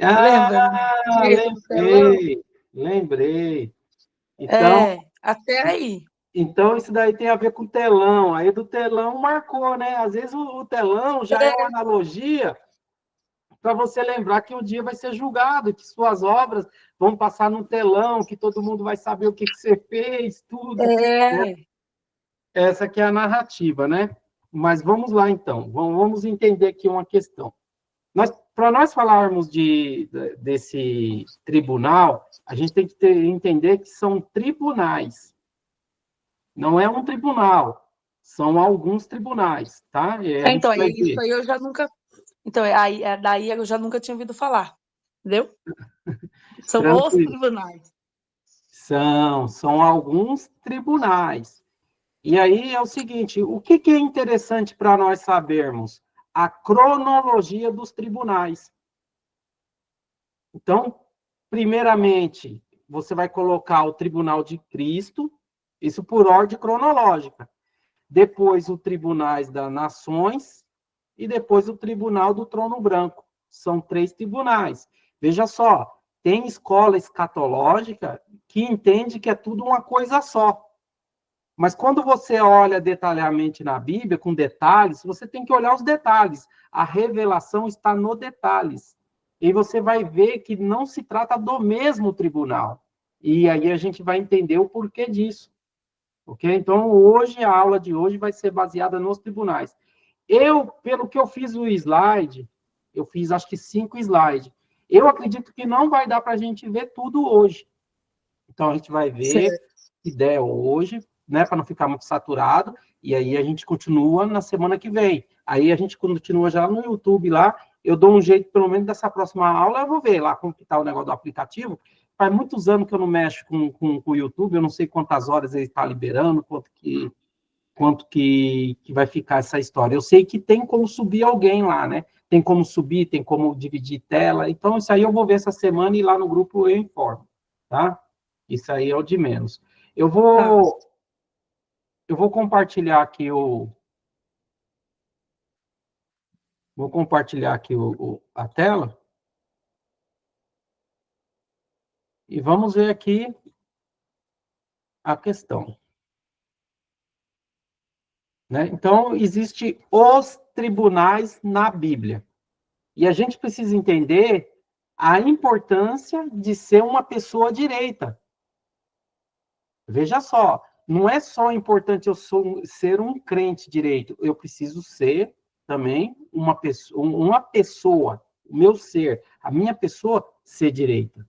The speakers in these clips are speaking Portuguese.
Lembra? Ah, Direito do telão? lembrei. Então, É, até aí. então, isso daí tem a ver com o telão. Aí do telão marcou, né? Às vezes o telão já é uma É, analogia para você lembrar que um dia vai ser julgado, que suas obras vão passar no telão, que todo mundo vai saber o que, que você fez, tudo. é. Essa que é a narrativa, né? Mas vamos lá, então. Vamos entender aqui uma questão. Para nós falarmos desse tribunal, a gente tem que entender que são tribunais. Não é um tribunal, são alguns tribunais, tá? E a gente Então, vai isso ver. aí eu já nunca. Então, daí eu já nunca tinha ouvido falar. Entendeu? São os Tranquilo. tribunais. São alguns tribunais. E aí é o seguinte, o que é interessante para nós sabermos? A cronologia dos tribunais. Então, primeiramente, você vai colocar o Tribunal de Cristo, isso por ordem cronológica. Depois, o Tribunais das Nações e depois o Tribunal do Trono Branco. São 3 tribunais. Veja só, tem escola escatológica que entende que é tudo uma coisa só. Mas quando você olha detalhadamente na Bíblia, com detalhes, você tem que olhar os detalhes. A revelação está no detalhes. E você vai ver que não se trata do mesmo tribunal. E aí a gente vai entender o porquê disso. Ok? Então, hoje, a aula de hoje vai ser baseada nos tribunais. Pelo que eu fiz o slide, eu fiz acho que 5 slides. Eu acredito que não vai dar para a gente ver tudo hoje. Então, a gente vai ver Certo. ideia hoje, né, para não ficar muito saturado, e aí a gente continua na semana que vem. Aí a gente continua já no YouTube lá, eu dou um jeito, pelo menos dessa próxima aula, eu vou ver lá como que está o negócio do aplicativo. Faz muitos anos que eu não mexo com o YouTube, eu não sei quantas horas ele está liberando, quanto que vai ficar essa história. Eu sei que tem como subir alguém lá, né? Tem como subir, tem como dividir tela. Então, isso aí eu vou ver essa semana e lá no grupo eu informo, tá? Isso aí é o de menos. Eu Tá. vou, eu vou compartilhar aqui a tela e vamos ver aqui a questão, né? Então, existe os tribunais na Bíblia. E a gente precisa entender a importância de ser uma pessoa direita. Veja só, não é só importante ser um crente direito, eu preciso ser também uma pessoa, o meu ser, a minha pessoa ser direita,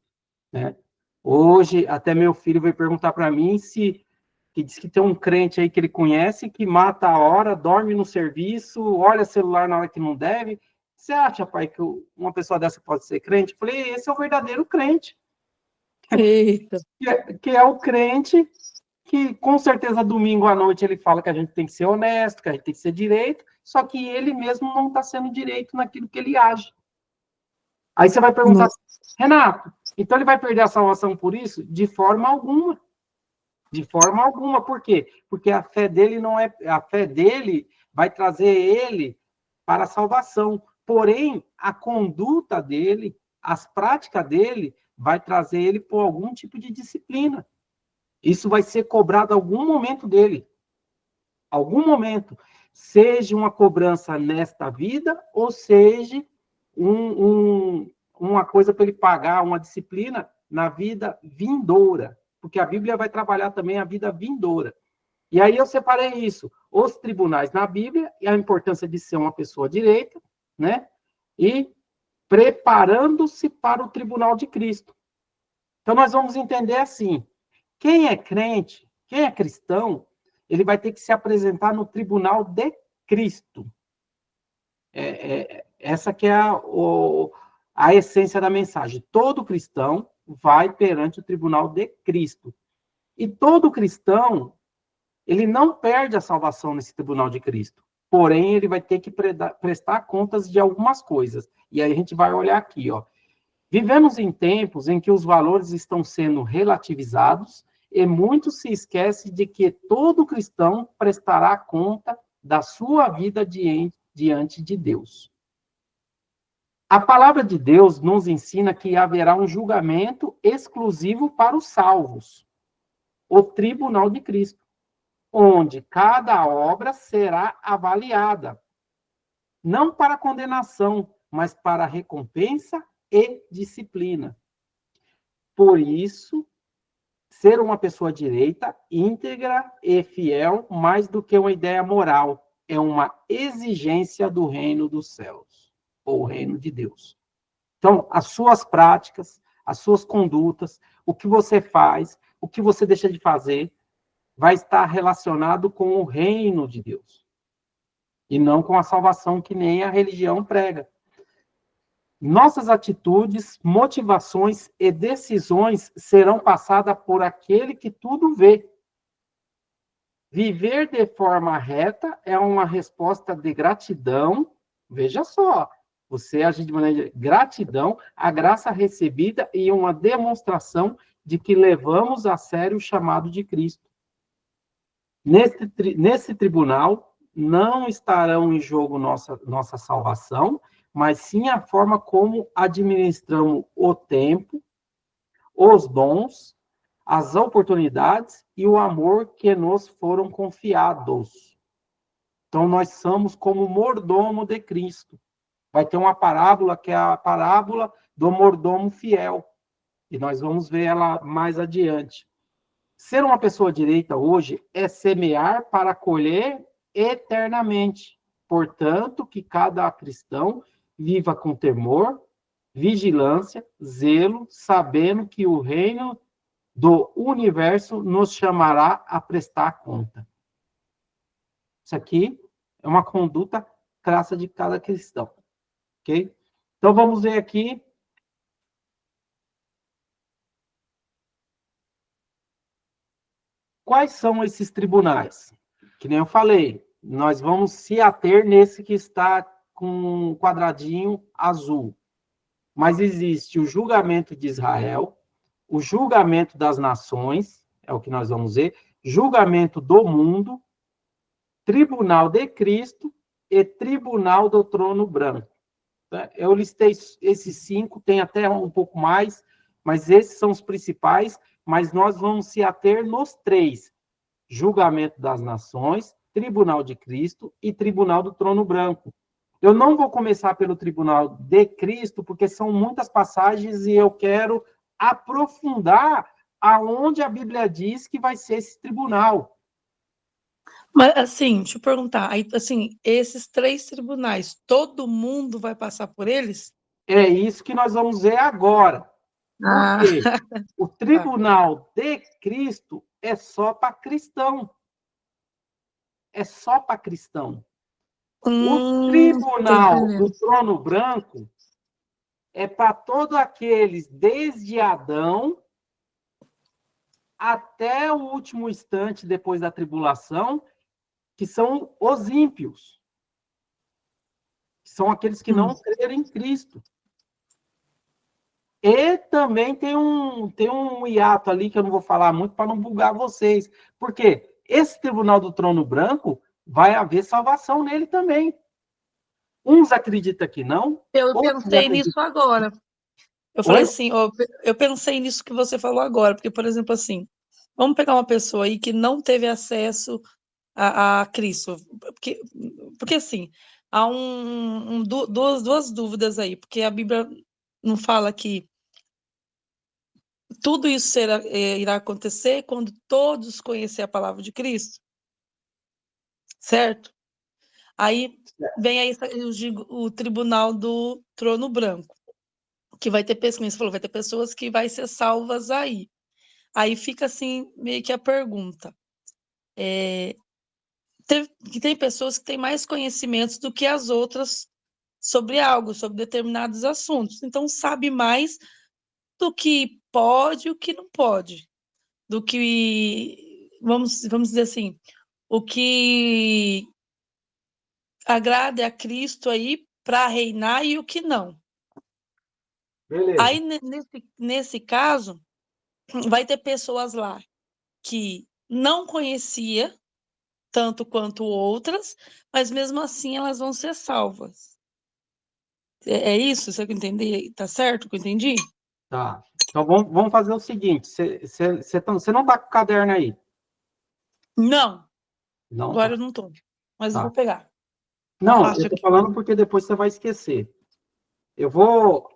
né? Hoje, até meu filho veio perguntar para mim que diz que tem um crente aí que ele conhece que mata a hora, dorme no serviço, olha celular na hora que não deve. Você acha, pai, que uma pessoa dessa pode ser crente? Eu falei, esse é o verdadeiro crente, Eita. que é o crente que, com certeza, domingo à noite ele fala que a gente tem que ser honesto, que a gente tem que ser direito, só que ele mesmo não está sendo direito naquilo que ele age. Aí você vai perguntar, Nossa. Renato, então ele vai perder a salvação por isso? De forma alguma. De forma alguma. Por quê? Porque a fé dele não é. A fé dele vai trazer ele para a salvação. Porém, a conduta dele, as práticas dele, vai trazer ele por algum tipo de disciplina. Isso vai ser cobrado em algum momento dele. Algum momento. Seja uma cobrança nesta vida, ou seja uma coisa para ele pagar, uma disciplina na vida vindoura. Porque a Bíblia vai trabalhar também a vida vindoura. E aí eu separei isso, os tribunais na Bíblia e a importância de ser uma pessoa direita, né? E preparando-se para o tribunal de Cristo. Então nós vamos entender assim: quem é crente, quem é cristão, ele vai ter que se apresentar no tribunal de Cristo. Essa que é a essência da mensagem. Todo cristão vai perante o tribunal de Cristo. E todo cristão, ele não perde a salvação nesse tribunal de Cristo. Porém, ele vai ter que prestar contas de algumas coisas. E aí a gente vai olhar aqui, ó. Vivemos em tempos em que os valores estão sendo relativizados e muito se esquece de que todo cristão prestará conta da sua vida diante de Deus. A palavra de Deus nos ensina que haverá um julgamento exclusivo para os salvos, o tribunal de Cristo, onde cada obra será avaliada, não para condenação, mas para recompensa e disciplina. Por isso, ser uma pessoa direita, íntegra e fiel, mais do que uma ideia moral, é uma exigência do reino dos céus, ou reino de Deus. Então, as suas práticas, as suas condutas, o que você faz, o que você deixa de fazer, vai estar relacionado com o reino de Deus. E não com a salvação que nem a religião prega. Nossas atitudes, motivações e decisões serão passadas por aquele que tudo vê. Viver de forma reta é uma resposta de gratidão. Veja só, você agir de maneira de gratidão, a graça recebida e uma demonstração de que levamos a sério o chamado de Cristo. Nesse tribunal, não estarão em jogo nossa salvação, mas sim a forma como administramos o tempo, os dons, as oportunidades e o amor que nos foram confiados. Então, nós somos como mordomo de Cristo. Vai ter uma parábola que é a parábola do mordomo fiel, e nós vamos ver ela mais adiante. Ser uma pessoa direita hoje é semear para colher eternamente. Portanto, que cada cristão viva com temor, vigilância, zelo, sabendo que o reino do universo nos chamará a prestar conta. Isso aqui é uma conduta crassa de cada cristão, ok? Então, vamos ver aqui. Quais são esses tribunais? Que nem eu falei, nós vamos se ater nesse que está com um quadradinho azul. Mas existe o julgamento de Israel, o julgamento das nações, é o que nós vamos ver, julgamento do mundo, tribunal de Cristo e tribunal do trono branco. Eu listei esses 5, tem até um pouco mais, mas esses são os principais, mas nós vamos se ater nos 3. Julgamento das nações, tribunal de Cristo e tribunal do trono branco. Eu não vou começar pelo tribunal de Cristo, porque são muitas passagens e eu quero aprofundar aonde a Bíblia diz que vai ser esse tribunal. Mas, assim, deixa eu perguntar, aí, assim, esses 3 tribunais, todo mundo vai passar por eles? É isso que nós vamos ver agora. Por Ah, quê? O tá. tribunal de Cristo é só para cristão. É só para cristão. O Tô tribunal do entendendo. trono branco é para todos aqueles, desde Adão até o último instante depois da tribulação, que são os ímpios. São aqueles que não creram em Cristo. E também tem um hiato ali que eu não vou falar muito para não bugar vocês. Por quê? Esse tribunal do trono branco vai haver salvação nele também. Uns acreditam que não, Eu outros pensei acreditam. nisso agora. Eu falei Oi? assim, ó, eu pensei nisso que você falou agora, porque, por exemplo, assim, vamos pegar uma pessoa aí que não teve acesso a Cristo, porque assim, há duas dúvidas aí, porque a Bíblia não fala que tudo isso irá acontecer quando todos conhecer a palavra de Cristo, certo? Aí vem aí o tribunal do trono branco, que vai ter pessoas, você falou, vai ter pessoas que vai ser salvas aí. Aí fica assim, meio que a pergunta. Tem pessoas que têm mais conhecimentos do que as outras sobre algo, sobre determinados assuntos. Então, sabe mais do que pode e o que não pode. Do que, vamos dizer assim, o que agrada a Cristo aí para reinar e o que não. Beleza. Aí, nesse caso, vai ter pessoas lá que não conhecia tanto quanto outras, mas mesmo assim elas vão ser salvas. É isso? Você entender? Tá certo que eu entendi? Tá. Então, vamos fazer o seguinte. Você não tá com o caderno aí? Não, Não agora eu tá. não tô. Mas eu vou Tá. pegar. Tá Não, eu fácil tô aqui. falando porque depois você vai esquecer. Eu vou...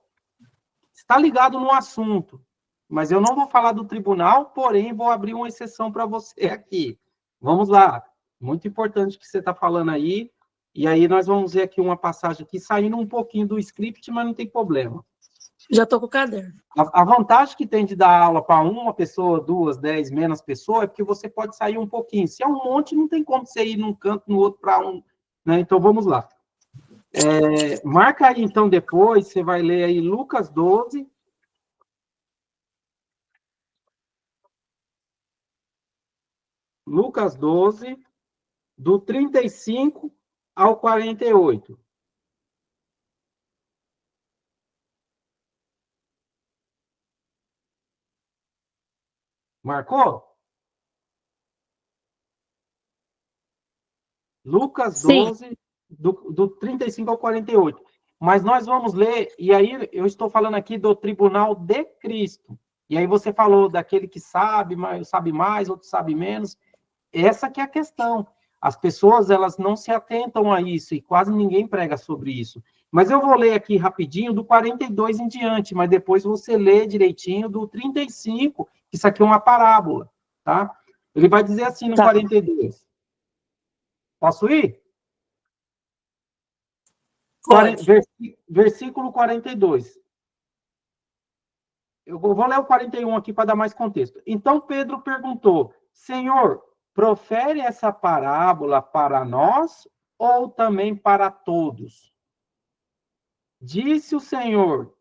Está ligado no assunto, mas eu não vou falar do tribunal, porém vou abrir uma exceção para você aqui. Vamos lá. Muito importante que você está falando aí. E aí nós vamos ver aqui uma passagem aqui, saindo um pouquinho do script, mas não tem problema. Já tô com o caderno. A vantagem que tem de dar aula para uma pessoa, duas, 10, menos pessoas, é porque você pode sair um pouquinho. Se é um monte, não tem como você ir num canto, no outro para um. Né? Então, vamos lá. Marca aí, então, depois, você vai ler aí Lucas 12. Lucas 12, do 35 ao 48. Marcou? Lucas Sim. 12, do 35 ao 48. Mas nós vamos ler, e aí eu estou falando aqui do tribunal de Cristo. E aí você falou daquele que sabe mais, outro sabe menos. Essa que é a questão. As pessoas, elas não se atentam a isso, e quase ninguém prega sobre isso. Mas eu vou ler aqui rapidinho do 42 em diante, mas depois você lê direitinho do 35, que isso aqui é uma parábola, tá? Ele vai dizer assim no Tá. 42. Posso ir? Pode. Versículo 42. Eu vou ler o 41 aqui para dar mais contexto. Então Pedro perguntou: Senhor, profere essa parábola para nós ou também para todos? Disse o Senhor: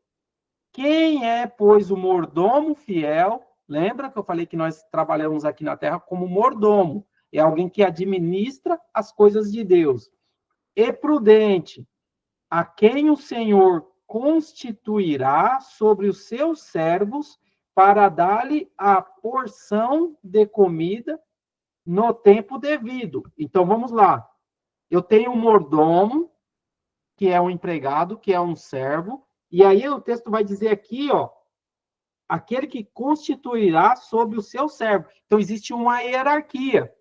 Quem é, pois, o mordomo fiel? Lembra que eu falei que nós trabalhamos aqui na terra como mordomo? É alguém que administra as coisas de Deus. E prudente, a quem o Senhor constituirá sobre os seus servos para dar-lhe a porção de comida no tempo devido. Então, vamos lá. Eu tenho um mordomo, que é um empregado, que é um servo, e aí o texto vai dizer aqui, ó, aquele que constituirá sobre o seu servo. Então, existe uma hierarquia.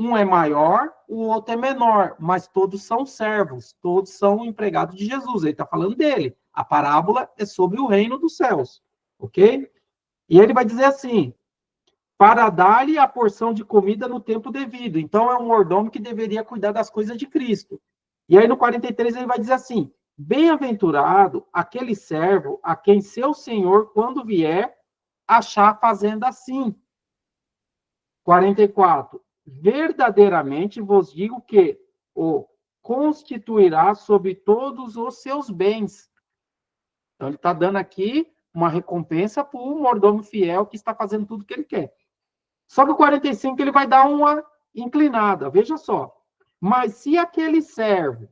Um é maior, o outro é menor, mas todos são servos, todos são empregados de Jesus. Ele está falando dele. A parábola é sobre o reino dos céus, ok? E ele vai dizer assim: para dar-lhe a porção de comida no tempo devido. Então, é um mordomo que deveria cuidar das coisas de Cristo. E aí, no 43, ele vai dizer assim: bem-aventurado aquele servo a quem seu senhor, quando vier, achar fazendo assim. 44. Verdadeiramente vos digo que o constituirá sobre todos os seus bens. Então, ele está dando aqui uma recompensa para o mordomo fiel que está fazendo tudo o que ele quer. Só que o 45 ele vai dar uma inclinada, veja só. Mas se aquele servo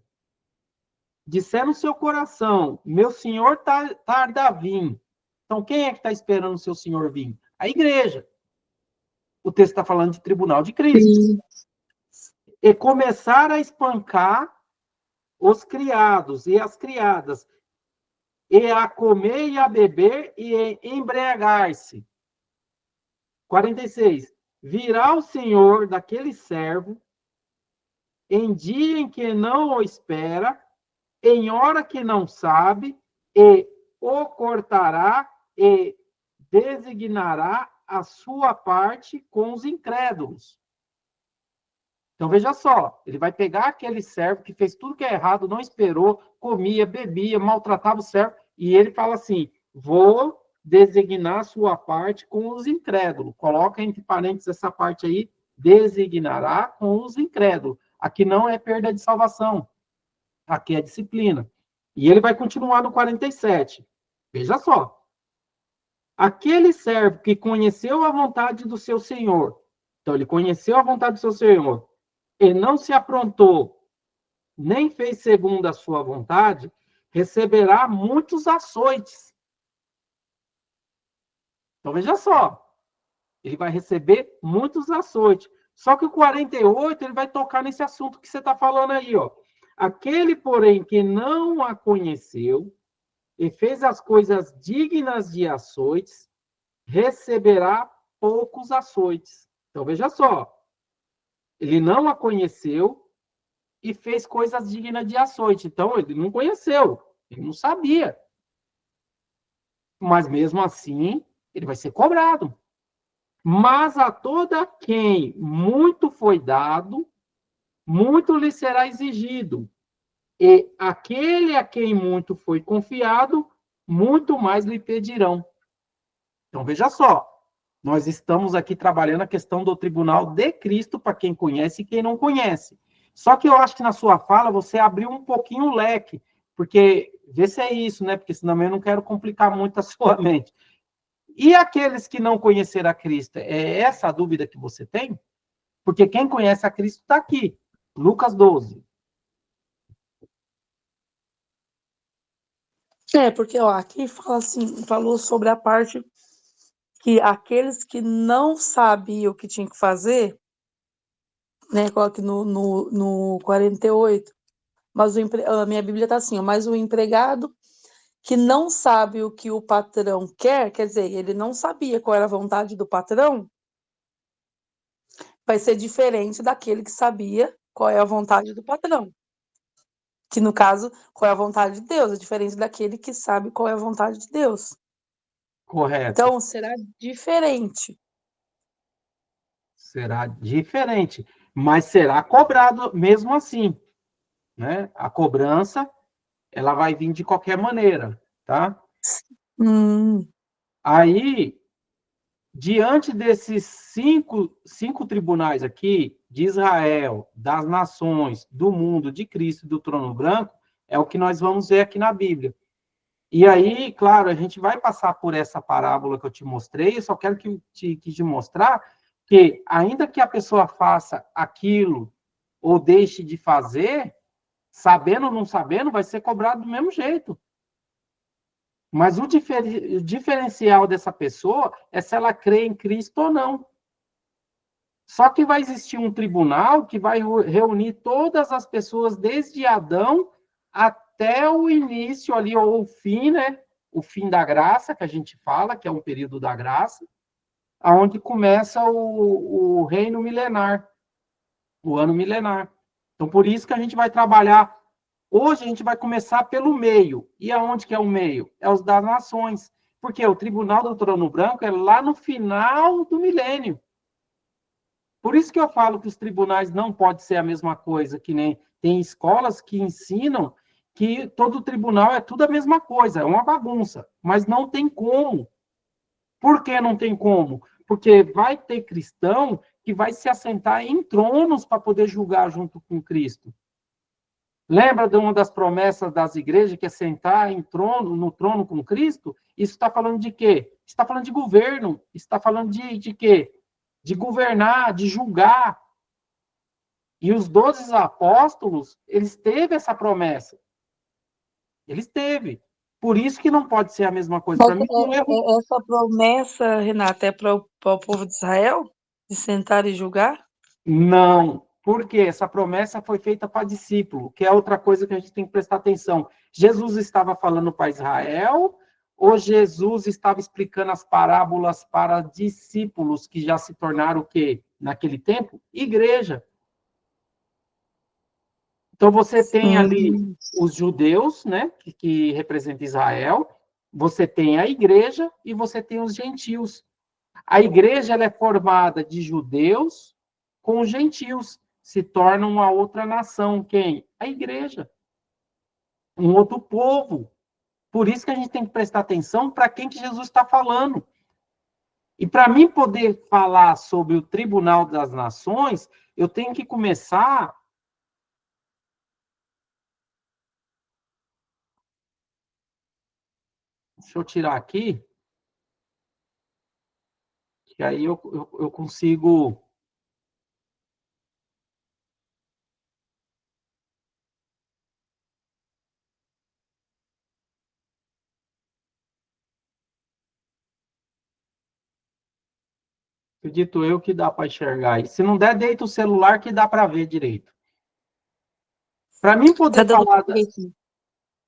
disser no seu coração, meu senhor tarda a vir, então quem é que está esperando o seu senhor vir? A igreja. O texto está falando de tribunal de Cristo. Sim. E começar a espancar os criados e as criadas, e a comer e a beber e a embriagar-se. 46. Virá o Senhor daquele servo em dia em que não o espera, em hora que não sabe, e o cortará e designará a sua parte com os incrédulos. Então, veja só, ele vai pegar aquele servo que fez tudo que é errado, não esperou, comia, bebia, maltratava o servo, e ele fala assim, vou designar a sua parte com os incrédulos. Coloca entre parênteses essa parte aí, designará com os incrédulos. Aqui não é perda de salvação, aqui é disciplina. E ele vai continuar no 47. Veja só. Aquele servo que conheceu a vontade do seu senhor, então ele conheceu a vontade do seu senhor, e não se aprontou, nem fez segundo a sua vontade, receberá muitos açoites. Então, veja só, ele vai receber muitos açoites. Só que o 48, ele vai tocar nesse assunto que você está falando aí, ó. Aquele, porém, que não a conheceu e fez as coisas dignas de açoites, receberá poucos açoites. Então, veja só, ele não a conheceu e fez coisas dignas de açoite. Então, ele não conheceu, ele não sabia. Mas, mesmo assim, ele vai ser cobrado. Mas a toda quem muito foi dado, muito lhe será exigido. E aquele a quem muito foi confiado, muito mais lhe pedirão. Então, veja só, nós estamos aqui trabalhando a questão do tribunal de Cristo para quem conhece e quem não conhece. Só que eu acho que na sua fala você abriu um pouquinho o leque, porque vê se é isso, né? Porque senão eu não quero complicar muito a sua mente. E aqueles que não conheceram a Cristo, é essa a dúvida que você tem? Porque quem conhece a Cristo está aqui, Lucas 12. Porque ó, aqui fala assim, falou sobre a parte que aqueles que não sabiam o que tinha que fazer, né? Coloque no 48. Mas a minha Bíblia está assim, ó, mas o empregado que não sabe o que o patrão quer, quer dizer, ele não sabia qual era a vontade do patrão, vai ser diferente daquele que sabia qual é a vontade do patrão. Que, no caso, qual é a vontade de Deus, é diferente daquele que sabe qual é a vontade de Deus. Correto. Então, será diferente. Será diferente, mas será cobrado mesmo assim, né? A cobrança, ela vai vir de qualquer maneira, tá? Hum, Aí, diante desses cinco tribunais aqui, de Israel, das nações, do mundo, de Cristo e do trono branco, é o que nós vamos ver aqui na Bíblia. E aí, claro, a gente vai passar por essa parábola que eu te mostrei, eu só quero te mostrar que, ainda que a pessoa faça aquilo ou deixe de fazer, sabendo ou não sabendo, vai ser cobrado do mesmo jeito. Mas o diferencial dessa pessoa é se ela crê em Cristo ou não. Só que vai existir um tribunal que vai reunir todas as pessoas, desde Adão até o início ali, ou o fim, né? O fim da graça, que a gente fala, que é um período da graça, aonde começa o reino milenar, o ano milenar. Então, por isso que a gente vai trabalhar. Hoje a gente vai começar pelo meio. E aonde que é o meio? É os das nações. Porque o Tribunal do Trono Branco é lá no final do milênio. Por isso que eu falo que os tribunais não podem ser a mesma coisa, que nem tem escolas que ensinam que todo tribunal é tudo a mesma coisa, é uma bagunça. Mas não tem como. Por que não tem como? Porque vai ter cristão que vai se assentar em tronos para poder julgar junto com Cristo. Lembra de uma das promessas das igrejas, que é sentar no trono com Cristo? Isso está falando de quê? Está falando de governo. Está falando de quê? De governar, de julgar. E os 12 apóstolos, eles teve essa promessa. Eles teve. Por isso que não pode ser a mesma coisa. mas Para mim, um erro. essa promessa, Renata, é para o povo de Israel? De sentar e julgar? Não. Porque essa promessa foi feita para discípulo, que é outra coisa que a gente tem que prestar atenção. Jesus estava falando para Israel, ou Jesus estava explicando as parábolas para discípulos que já se tornaram o quê? Naquele tempo? Igreja. Então você tem ali Hum. os judeus, né, que representa Israel, você tem a igreja e você tem os gentios. A igreja ela é formada de judeus com gentios, se torna uma outra nação. Quem? A igreja. Um outro povo. Por isso que a gente tem que prestar atenção para quem que Jesus está falando. E para mim poder falar sobre o Tribunal das Nações, eu tenho que começar. Deixa eu tirar aqui, que aí eu consigo. Acredito eu que dá para enxergar. E se não der, deita o celular que dá para ver direito. Para mim poder Tá dando falar, pra ver, sim.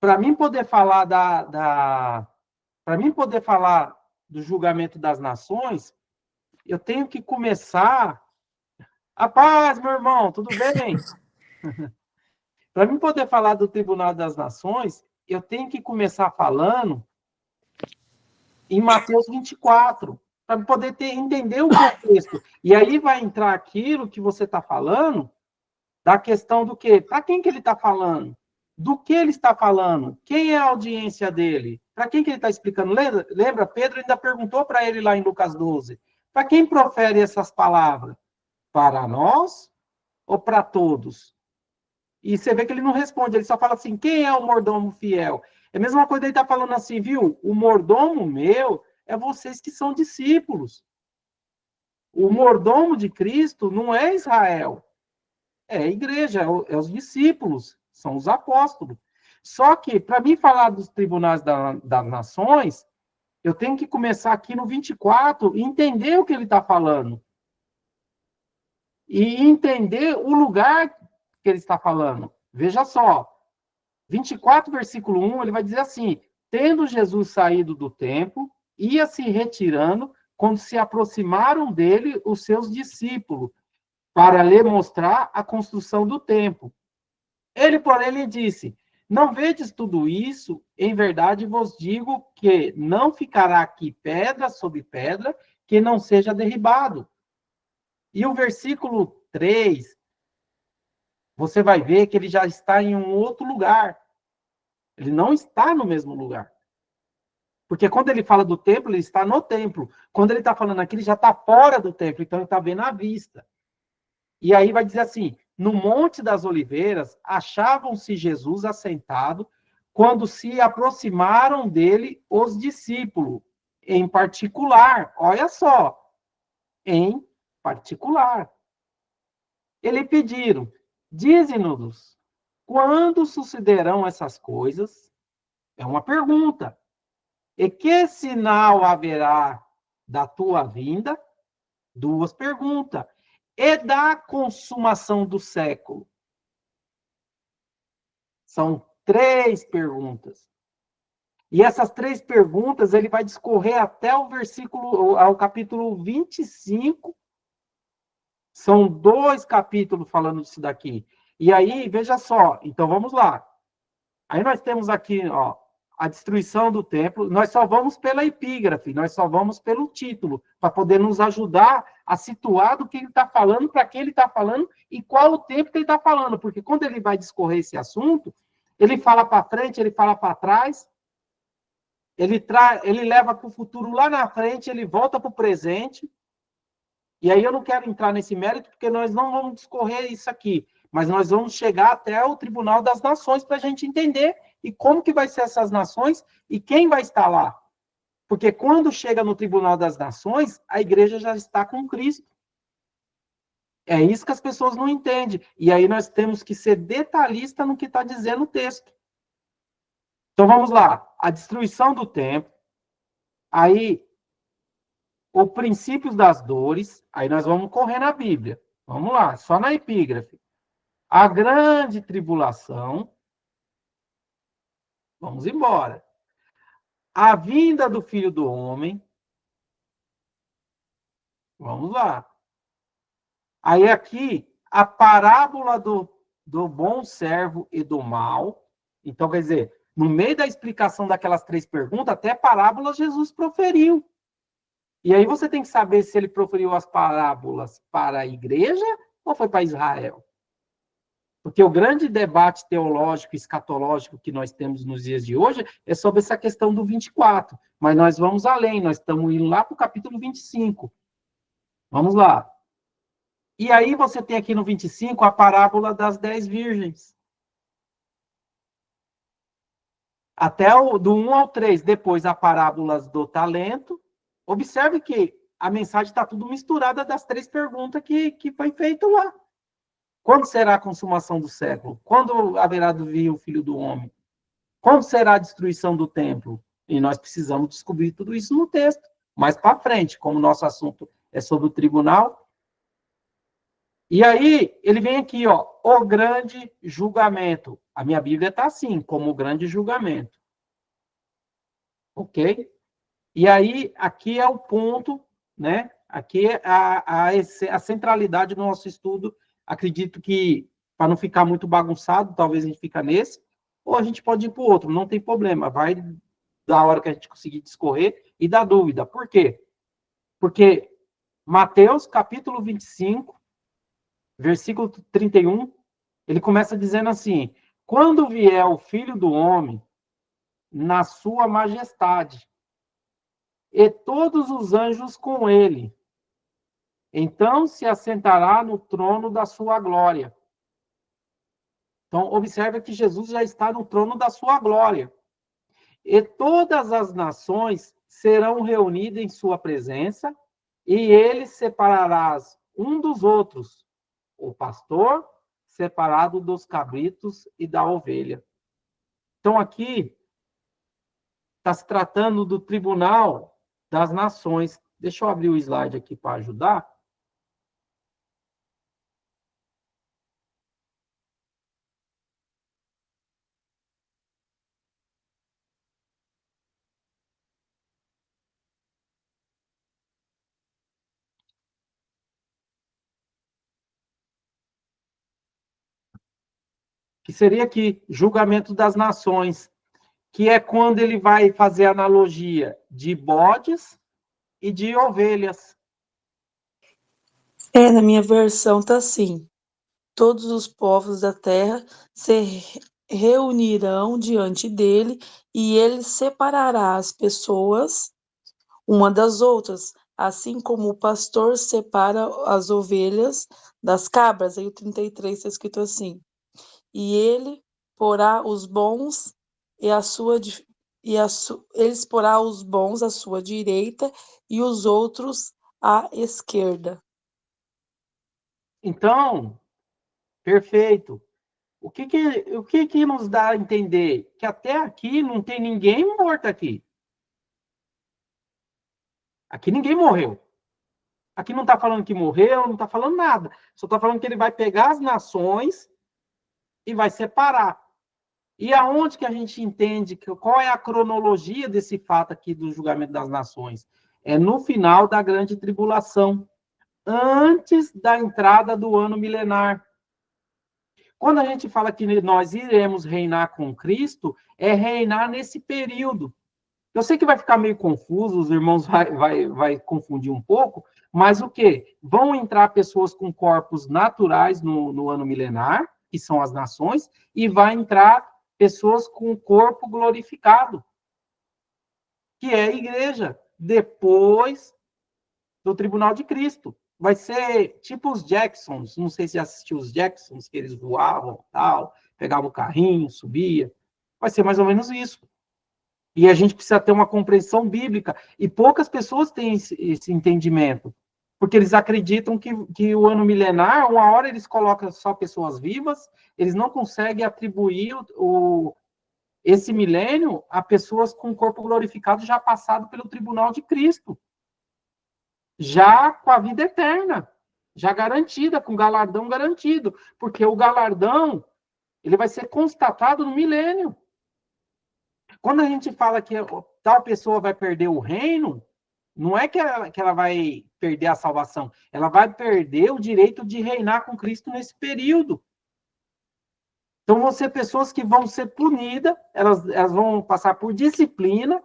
para mim poder falar para mim poder falar do julgamento das nações, eu tenho que começar. A paz, meu irmão, tudo bem? Para mim poder falar do Tribunal das Nações, eu tenho que começar falando em Mateus 24, para poder entender o contexto. E aí vai entrar aquilo que você está falando, da questão do quê? Para quem que ele está falando? Do que ele está falando? Quem é a audiência dele? Para quem que ele está explicando? Lembra? Pedro ainda perguntou para ele lá em Lucas 12. Para quem profere essas palavras? Para nós ou para todos? E você vê que ele não responde, ele só fala assim, quem é o mordomo fiel? É a mesma coisa ele está falando assim, viu? O mordomo meu é vocês que são discípulos. O mordomo de Cristo não é Israel, é a igreja, é os discípulos, são os apóstolos. Só que, para mim falar dos tribunais das nações, eu tenho que começar aqui no 24 e entender o que ele está falando. E entender o lugar que ele está falando. Veja só, 24, versículo 1, ele vai dizer assim: tendo Jesus saído do templo, ia se retirando, quando se aproximaram dele os seus discípulos, para lhe mostrar a construção do templo. Ele, porém, lhe disse: não vedes tudo isso? Em verdade vos digo que não ficará aqui pedra sobre pedra que não seja derribado. E o versículo 3, você vai ver que ele já está em um outro lugar. Ele não está no mesmo lugar. Porque quando ele fala do templo, ele está no templo. Quando ele está falando aqui, ele já está fora do templo, então ele está vendo à vista. E aí vai dizer assim: no Monte das Oliveiras, achavam-se Jesus assentado, quando se aproximaram dele os discípulos, em particular. Olha só, em particular. Ele pediram: dize-nos, quando sucederão essas coisas? É uma pergunta. E que sinal haverá da tua vinda? Duas perguntas. E da consumação do século? São três perguntas. E essas três perguntas ele vai discorrer até o versículo, ao capítulo 25. São 2 capítulos falando disso daqui. E aí, veja só, então vamos lá. Aí nós temos aqui, ó, a destruição do templo. Nós só vamos pela epígrafe, nós só vamos pelo título, para poder nos ajudar a situar do que ele está falando, para que ele está falando e qual o tempo que ele está falando. Porque quando ele vai discorrer esse assunto, ele fala para frente, ele fala para trás, ele leva para o futuro lá na frente, ele volta para o presente. E aí eu não quero entrar nesse mérito, porque nós não vamos discorrer isso aqui, mas nós vamos chegar até o Tribunal das Nações para a gente entender e como que vai ser essas nações e quem vai estar lá. Porque quando chega no Tribunal das Nações, a igreja já está com Cristo. É isso que as pessoas não entendem. E aí nós temos que ser detalhista no que está dizendo o texto. Então vamos lá. A destruição do templo. Aí, o princípio das dores. Aí nós vamos correr na Bíblia. Vamos lá, só na epígrafe. A grande tribulação. Vamos embora. A vinda do Filho do Homem. Vamos lá. Aí aqui, a parábola do bom servo e do mal. Então, quer dizer, no meio da explicação daquelas três perguntas, até parábolas Jesus proferiu. E aí você tem que saber se ele proferiu as parábolas para a igreja ou foi para Israel. Porque o grande debate teológico e escatológico que nós temos nos dias de hoje é sobre essa questão do 24. Mas nós vamos além, nós estamos indo lá para o capítulo 25. Vamos lá. E aí você tem aqui no 25 a parábola das 10 virgens. Até do 1 ao 3. Depois a parábola do talento. Observe que a mensagem está tudo misturada das três perguntas que foi feito lá. Quando será a consumação do século? Quando haverá de vir o Filho do Homem? Quando será a destruição do templo? E nós precisamos descobrir tudo isso no texto. Mais para frente, como o nosso assunto é sobre o tribunal. E aí, ele vem aqui, ó. o grande julgamento. A minha Bíblia está assim, como o grande julgamento. Ok? E aí, aqui é o ponto, né? Aqui é a centralidade do nosso estudo. Acredito que, para não ficar muito bagunçado, talvez a gente fica nesse, ou a gente pode ir para o outro, não tem problema. Vai da hora que a gente conseguir discorrer e da dúvida. Por quê? Porque Mateus, capítulo 25, versículo 31, ele começa dizendo assim: quando vier o Filho do Homem na sua majestade, e todos os anjos com ele, então se assentará no trono da sua glória. Então, observe que Jesus já está no trono da sua glória. E todas as nações serão reunidas em sua presença, e ele separará um dos outros, o pastor separado dos cabritos e da ovelha. Então, aqui está se tratando do tribunal das nações. Deixa eu abrir o slide aqui para ajudar. Que seria aqui, julgamento das nações, que é quando ele vai fazer analogia de bodes e de ovelhas. Na minha versão tá assim: todos os povos da terra se reunirão diante dele, e ele separará as pessoas uma das outras, assim como o pastor separa as ovelhas das cabras. Aí o 33 está escrito assim: e ele porá os bons e a sua eles porá os bons à sua direita e os outros à esquerda. Então, perfeito. O que nos dá a entender? Que até aqui não tem ninguém morto aqui. Aqui ninguém morreu. Aqui não está falando que morreu, não está falando nada. Só está falando que ele vai pegar as nações e vai separar. E aonde que a gente entende, qual é a cronologia desse fato aqui do julgamento das nações? É no final da grande tribulação, antes da entrada do ano milenar. Quando a gente fala que nós iremos reinar com Cristo, é reinar nesse período. Eu sei que vai ficar meio confuso, os irmãos vai confundir um pouco, mas o quê? Vão entrar pessoas com corpos naturais no ano milenar, que são as nações, e vai entrar pessoas com corpo glorificado, que é a igreja, depois do tribunal de Cristo. Vai ser tipo os Jacksons, não sei se já assistiu os Jacksons, que eles voavam, tal, pegavam o carrinho, subia. Vai ser mais ou menos isso. E a gente precisa ter uma compreensão bíblica. E poucas pessoas têm esse entendimento. Porque eles acreditam que o ano milenar, uma hora eles colocam só pessoas vivas, eles não conseguem atribuir esse milênio a pessoas com corpo glorificado já passado pelo tribunal de Cristo. Já com a vida eterna. Já garantida, com galardão garantido. Porque o galardão, ele vai ser constatado no milênio. Quando a gente fala que tal pessoa vai perder o reino, não é que ela vai perder a salvação, ela vai perder o direito de reinar com Cristo nesse período. Então, vão ser pessoas que vão ser punidas, elas vão passar por disciplina,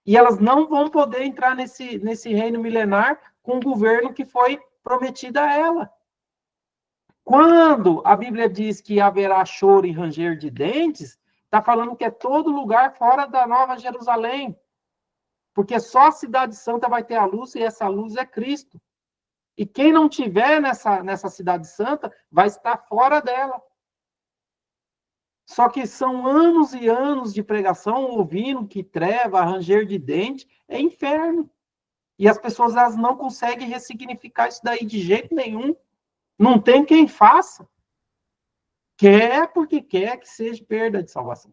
e elas não vão poder entrar nesse reino milenar com o governo que foi prometido a ela. Quando a Bíblia diz que haverá choro e ranger de dentes, está falando que é todo lugar fora da Nova Jerusalém. Porque só a Cidade Santa vai ter a luz, e essa luz é Cristo. E quem não tiver nessa Cidade Santa vai estar fora dela. Só que são anos e anos de pregação ouvindo que treva, ranger de dente, é inferno. E as pessoas elas não conseguem ressignificar isso daí de jeito nenhum. Não tem quem faça. Quer porque quer que seja perda de salvação.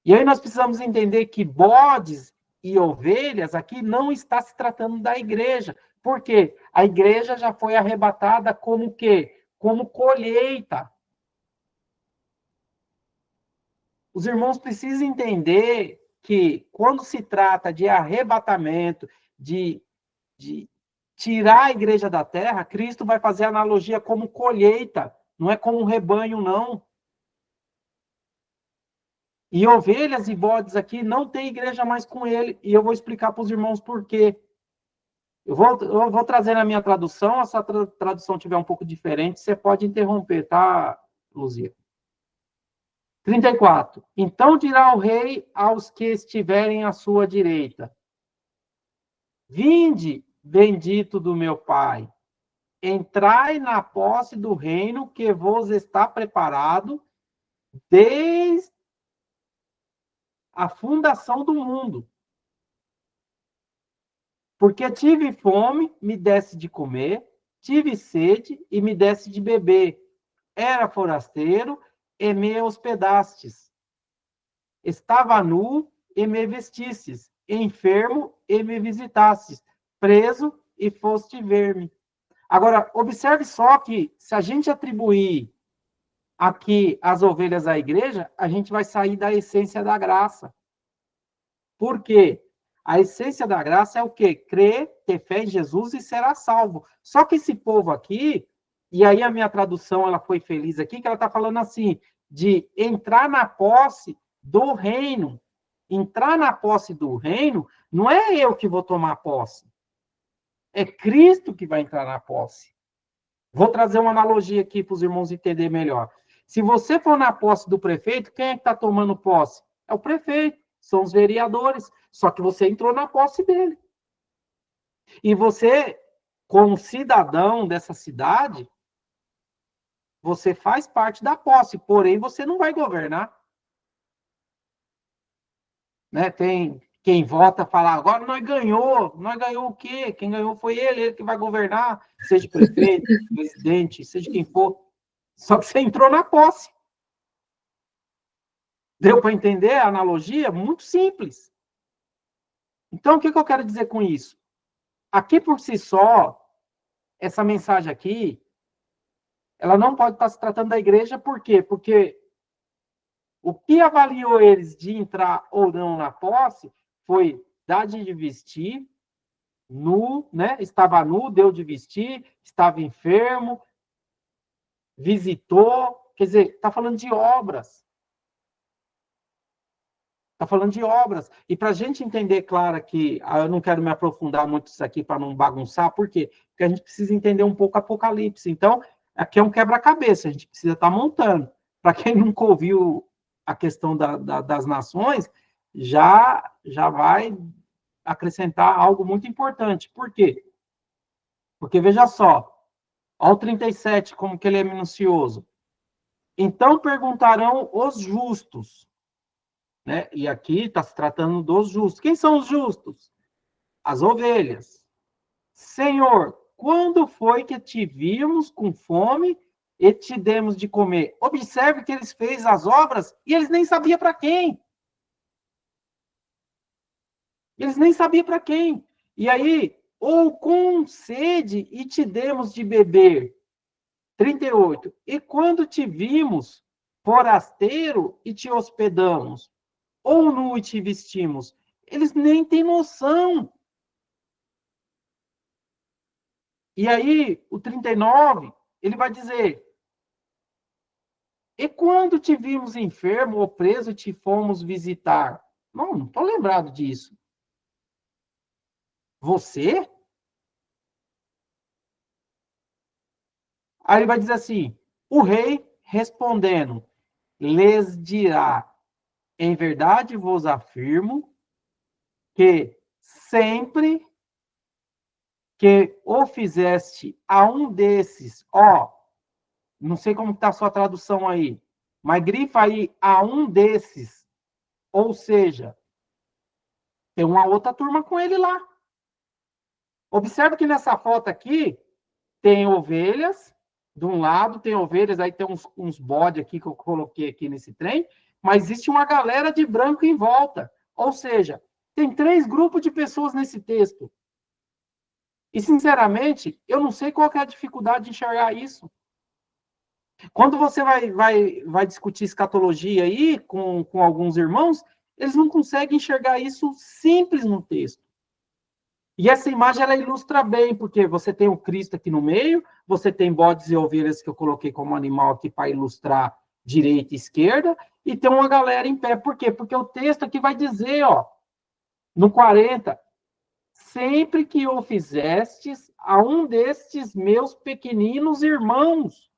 E aí nós precisamos entender que bodes e ovelhas aqui não está se tratando da igreja. Por quê? A igreja já foi arrebatada como o quê? como colheita. Os irmãos precisam entender que, quando se trata de arrebatamento, de tirar a igreja da terra, Cristo vai fazer analogia como colheita, não é como um rebanho, não. E ovelhas e bodes aqui não tem igreja mais com ele, e eu vou explicar para os irmãos por quê. Eu vou trazer na minha tradução, se a tradução tiver um pouco diferente, você pode interromper, tá, Luzia? 34. Então dirá o rei aos que estiverem à sua direita: Vinde, bendito do meu Pai, entrai na posse do reino que vos está preparado desde a fundação do mundo. Porque tive fome, me desse de comer, tive sede e me desse de beber. Era forasteiro e me hospedastes. Estava nu e me vestistes, enfermo e me visitastes, preso e foste ver-me. Agora, observe só que, se a gente atribuir aqui as ovelhas à igreja, a gente vai sair da essência da graça. Por quê? A essência da graça é o quê? Crer, ter fé em Jesus e será salvo. Só que esse povo aqui, e aí a minha tradução ela foi feliz aqui, que ela está falando assim, de entrar na posse do reino. Entrar na posse do reino não é eu que vou tomar posse. É Cristo que vai entrar na posse. Vou trazer uma analogia aqui para os irmãos entenderem melhor. Se você for na posse do prefeito, quem é que está tomando posse? É o prefeito, são os vereadores. Só que você entrou na posse dele. E você, como cidadão dessa cidade, você faz parte da posse, porém você não vai governar. Né? Tem quem vota falar, agora nós ganhou o quê? Quem ganhou foi ele que vai governar, seja prefeito, presidente, seja quem for. Só que você entrou na posse. Deu para entender a analogia? Muito simples. Então, o que eu quero dizer com isso? Aqui por si só, essa mensagem aqui, ela não pode estar se tratando da igreja, por quê? Porque o que avaliou eles de entrar ou não na posse foi dar de vestir, nu, né? Estava nu, deu de vestir, estava enfermo, visitou, quer dizer, está falando de obras. Está falando de obras. E para a gente entender, claro, que eu não quero me aprofundar muito nisso aqui para não bagunçar, por quê? Porque a gente precisa entender um pouco Apocalipse. Então, aqui é um quebra-cabeça, a gente precisa estar montando. Para quem nunca ouviu a questão das nações, já vai acrescentar algo muito importante. Por quê? Porque, veja só, ao 37, como que ele é minucioso. Então perguntarão os justos, né? E aqui está se tratando dos justos. Quem são os justos? As ovelhas. Senhor, quando foi que te vimos com fome e te demos de comer? Observe que eles fez as obras e eles nem sabiam para quem. Eles nem sabiam para quem. E aí, ou com sede e te demos de beber. 38. E quando te vimos forasteiro e te hospedamos, ou nu e te vestimos. Eles nem têm noção. E aí, o 39, ele vai dizer: E quando te vimos enfermo ou preso e te fomos visitar? Não estou lembrado disso. Você? Aí ele vai dizer assim: o rei respondendo, lhes dirá: em verdade vos afirmo que sempre que o fizeste a um desses, não sei como está a sua tradução aí, mas grifa aí a um desses, ou seja, tem uma outra turma com ele lá. Observe que nessa foto aqui tem ovelhas, de um lado tem ovelhas, aí tem uns bodes aqui que eu coloquei aqui nesse trem, mas existe uma galera de branco em volta. Ou seja, tem 3 grupos de pessoas nesse texto. E, sinceramente, eu não sei qual que é a dificuldade de enxergar isso. Quando você vai discutir escatologia aí com alguns irmãos, eles não conseguem enxergar isso simples no texto. E essa imagem, ela ilustra bem, porque você tem o Cristo aqui no meio, você tem bodes e ovelhas que eu coloquei como animal aqui para ilustrar direita e esquerda, e tem uma galera em pé. Por quê? Porque o texto aqui vai dizer, ó, no 40, sempre que o fizestes a um destes meus pequeninos irmãos.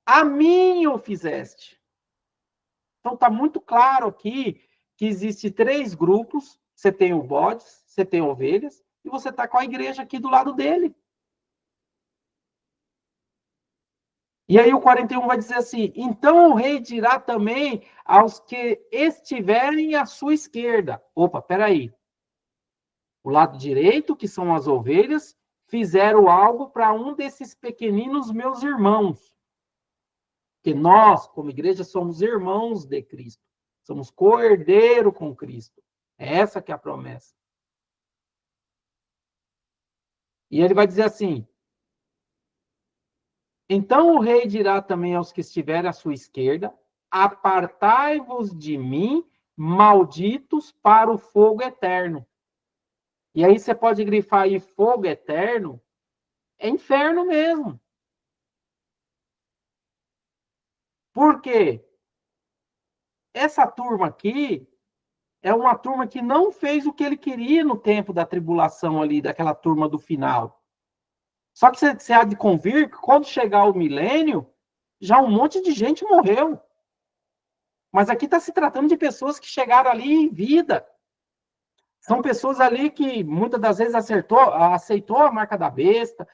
A mim o fizeste. Então, está muito claro aqui que existe 3 grupos. Você tem o bodes, você tem ovelhas, e você está com a igreja aqui do lado dele. E aí o 41 vai dizer assim, então o rei dirá também aos que estiverem à sua esquerda. Opa, peraí. O lado direito, que são as ovelhas, fizeram algo para um desses pequeninos meus irmãos. Que nós, como igreja, somos irmãos de Cristo. Somos co-herdeiro com Cristo. É essa que é a promessa. E ele vai dizer assim, então o rei dirá também aos que estiverem à sua esquerda, apartai-vos de mim, malditos, para o fogo eterno. E aí você pode grifar aí fogo eterno, é inferno mesmo. Por quê? Essa turma aqui é uma turma que não fez o que ele queria no tempo da tribulação ali, daquela turma do final. Só que você há de convir que quando chegar o milênio, já um monte de gente morreu. Mas aqui está se tratando de pessoas que chegaram ali em vida. São pessoas ali que muitas das vezes aceitou a marca da besta.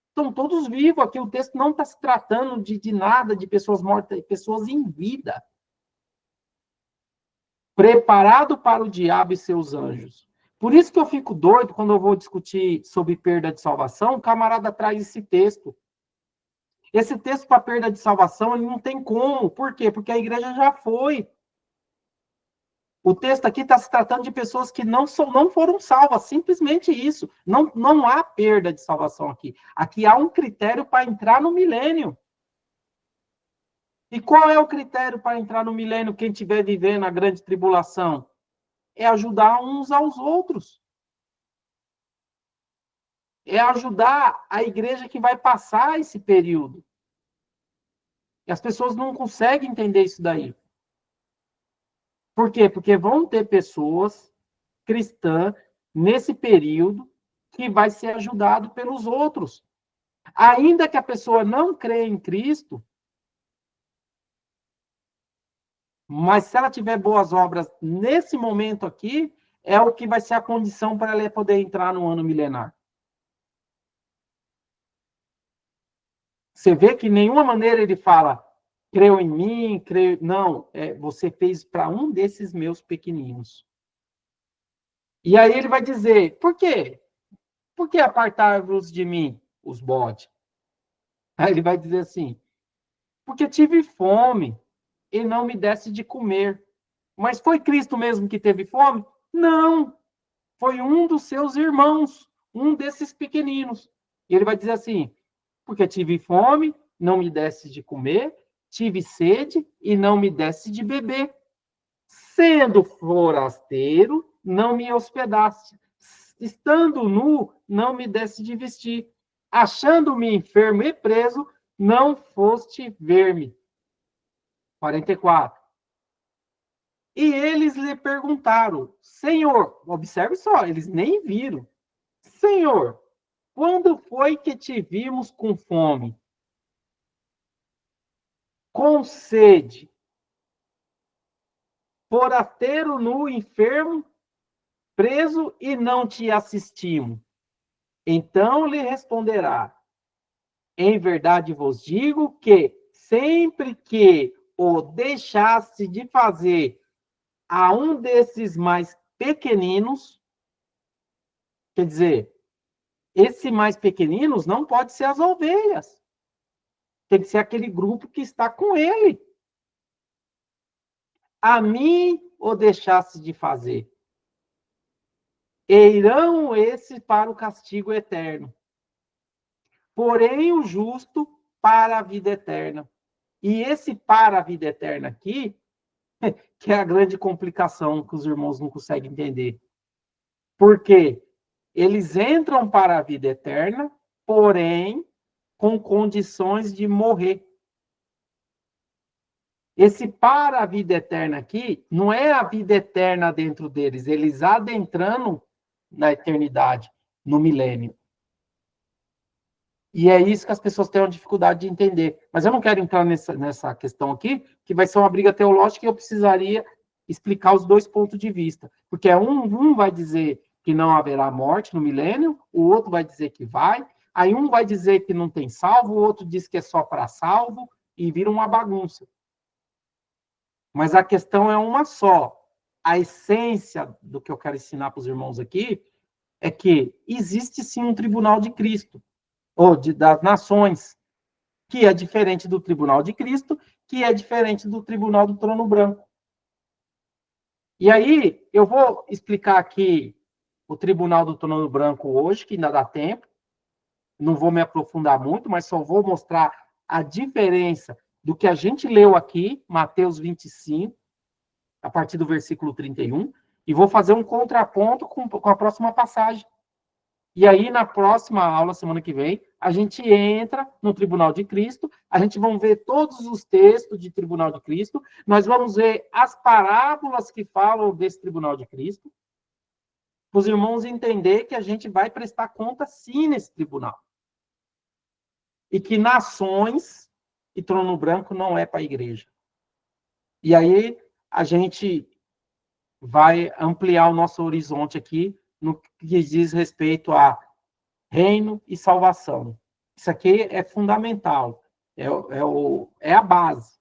Estão todos vivos aqui. O texto não está se tratando de nada, de pessoas mortas, pessoas em vida. Preparado para o diabo e seus anjos. Por isso que eu fico doido quando eu vou discutir sobre perda de salvação, o camarada traz esse texto. Esse texto para perda de salvação, ele não tem como. Por quê? Porque a igreja já foi. O texto aqui está se tratando de pessoas que não foram salvas, simplesmente isso. Não há perda de salvação aqui. Aqui há um critério para entrar no milênio. E qual é o critério para entrar no milênio quem estiver vivendo a grande tribulação? É ajudar uns aos outros. É ajudar a igreja que vai passar esse período. E as pessoas não conseguem entender isso daí. Por quê? Porque vão ter pessoas cristãs nesse período que vai ser ajudado pelos outros. Ainda que a pessoa não crê em Cristo, mas se ela tiver boas obras nesse momento aqui, é o que vai ser a condição para ela poder entrar no ano milenar. Você vê que de nenhuma maneira ele fala, creu em mim, creu... Não, você fez para um desses meus pequeninos. E aí ele vai dizer, por quê? Por que apartar-vos de mim, os bodes? Aí ele vai dizer assim, porque tive fome e não me desse de comer. Mas foi Cristo mesmo que teve fome? Não, foi um dos seus irmãos, um desses pequeninos. E ele vai dizer assim, porque tive fome, não me desse de comer, tive sede e não me desse de beber. Sendo forasteiro, não me hospedaste. Estando nu, não me desse de vestir. Achando-me enfermo e preso, não foste ver-me. 44. E eles lhe perguntaram, Senhor, observe só, eles nem viram. Senhor, quando foi que te vimos com fome, com sede, forasteiro nu, enfermo, preso e não te assistimos? Então lhe responderá, em verdade vos digo que sempre que o deixasse de fazer a um desses mais pequeninos, quer dizer, esse mais pequeninos não pode ser as ovelhas. Tem que ser aquele grupo que está com ele. A mim o deixasse de fazer. e irão esses para o castigo eterno. Porém, o justo para a vida eterna. E esse para a vida eterna aqui, que é a grande complicação que os irmãos não conseguem entender. Porque eles entram para a vida eterna, porém, com condições de morrer. Esse para a vida eterna aqui, não é a vida eterna dentro deles, eles adentrando na eternidade, no milênio. E é isso que as pessoas têm uma dificuldade de entender. Mas eu não quero entrar nessa questão aqui, que vai ser uma briga teológica e eu precisaria explicar os dois pontos de vista. Porque um vai dizer que não haverá morte no milênio, o outro vai dizer que vai, aí um vai dizer que não tem salvo, o outro diz que é só para salvo, e vira uma bagunça. Mas a questão é uma só. A essência do que eu quero ensinar para os irmãos aqui é que existe sim um tribunal de Cristo, ou das nações, que é diferente do tribunal de Cristo, que é diferente do tribunal do trono branco. E aí, eu vou explicar aqui o tribunal do trono branco hoje, que ainda dá tempo, não vou me aprofundar muito, mas só vou mostrar a diferença do que a gente leu aqui, Mateus 25, a partir do versículo 31, e vou fazer um contraponto com a próxima passagem. E aí, na próxima aula, semana que vem, a gente entra no Tribunal de Cristo, a gente vai ver todos os textos de Tribunal de Cristo, nós vamos ver as parábolas que falam desse Tribunal de Cristo, para os irmãos entender que a gente vai prestar conta sim nesse tribunal. E que nações e trono branco não é para a igreja. E aí, a gente vai ampliar o nosso horizonte aqui no que diz respeito a reino e salvação. Isso aqui é fundamental. É a base.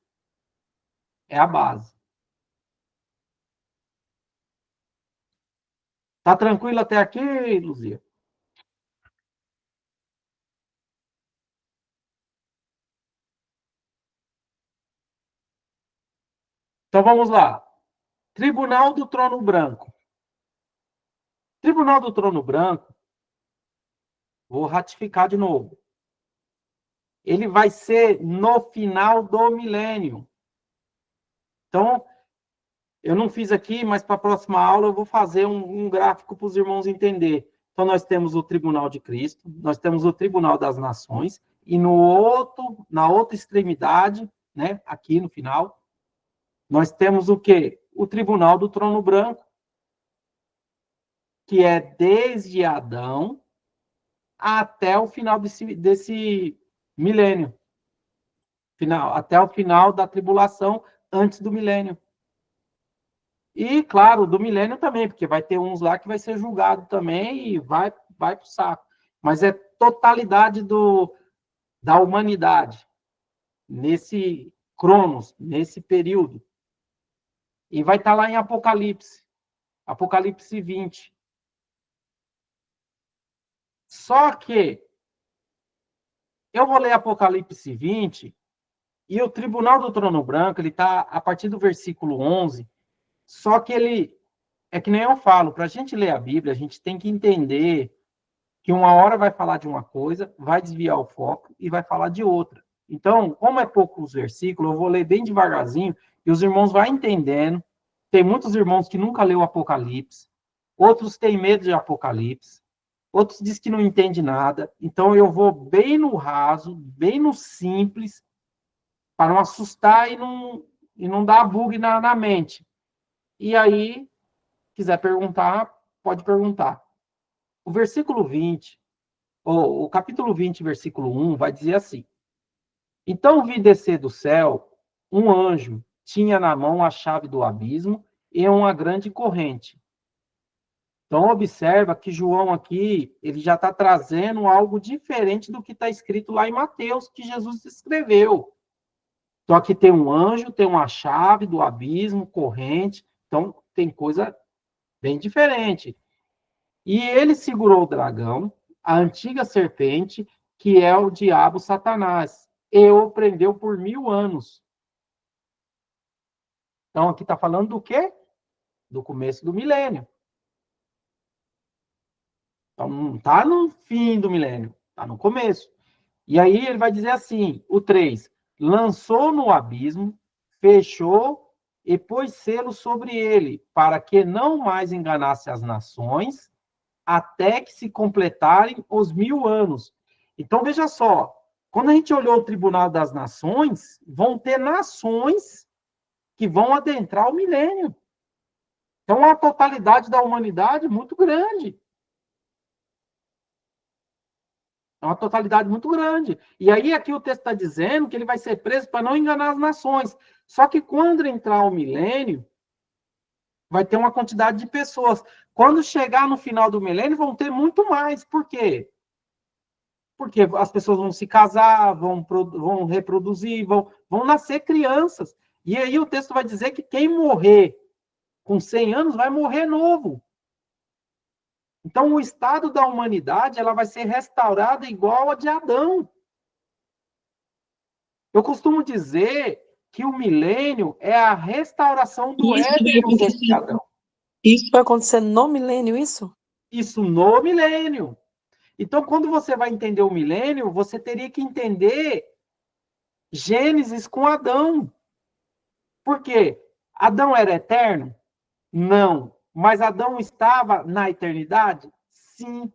É a base. Tá tranquilo até aqui, Luzia? Então vamos lá. Tribunal do Trono Branco. Tribunal do Trono Branco, vou ratificar de novo. Ele vai ser no final do milênio. Então, eu não fiz aqui, mas para a próxima aula eu vou fazer um gráfico para os irmãos entenderem. Então, nós temos o Tribunal de Cristo, nós temos o Tribunal das Nações, e na outra extremidade, né, aqui no final, nós temos o quê? O Tribunal do Trono Branco, que é desde Adão até o final desse milênio. Até o final da tribulação, antes do milênio. E, claro, do milênio também, porque vai ter uns lá que vai ser julgado também e vai para o saco. Mas é totalidade da humanidade, nesse Cronos, nesse período. E vai estar lá em Apocalipse, Apocalipse 20. Só que eu vou ler Apocalipse 20 e o Tribunal do Trono Branco, ele está a partir do versículo 11, só que ele, é que nem eu falo, para a gente ler a Bíblia, a gente tem que entender que uma hora vai falar de uma coisa, vai desviar o foco e vai falar de outra. Então, como é poucos versículos, eu vou ler bem devagarzinho e os irmãos vão entendendo. Tem muitos irmãos que nunca leu o Apocalipse, outros têm medo de Apocalipse, outros dizem que não entende nada. Então, eu vou bem no raso, bem no simples, para não assustar e não dar bug na mente. E aí, quiser perguntar, pode perguntar. O versículo 20, o capítulo 20, versículo 1, vai dizer assim: Então vi descer do céu um anjo, tinha na mão a chave do abismo e uma grande corrente. Então, observa que João aqui, ele já está trazendo algo diferente do que está escrito lá em Mateus, que Jesus escreveu. Então, aqui tem um anjo, tem uma chave do abismo, corrente. Então, tem coisa bem diferente. E ele segurou o dragão, a antiga serpente, que é o diabo Satanás, e o prendeu por 1000 anos. Então, aqui está falando do quê? Do começo do milênio. Então, não está no fim do milênio, está no começo. E aí ele vai dizer assim, o 3, lançou no abismo, fechou e pôs selo sobre ele, para que não mais enganasse as nações, até que se completarem os 1000 anos. Então, veja só, quando a gente olhou o Tribunal das Nações, vão ter nações que vão adentrar o milênio. Então, a totalidade da humanidade é muito grande. É uma totalidade muito grande. E aí, aqui o texto está dizendo que ele vai ser preso para não enganar as nações. Só que quando entrar o milênio, vai ter uma quantidade de pessoas. Quando chegar no final do milênio, vão ter muito mais. Por quê? Porque as pessoas vão se casar, vão reproduzir, vão nascer crianças. E aí o texto vai dizer que quem morrer com 100 anos vai morrer novo. Então, o estado da humanidade ela vai ser restaurada igual a de Adão. Eu costumo dizer que o milênio é a restauração do Éden no tempo de Adão. Isso vai acontecer no milênio, isso? Isso no milênio. Então, quando você vai entender o milênio, você teria que entender Gênesis com Adão. Por quê? Adão era eterno? Não. Mas Adão estava na eternidade? Sim.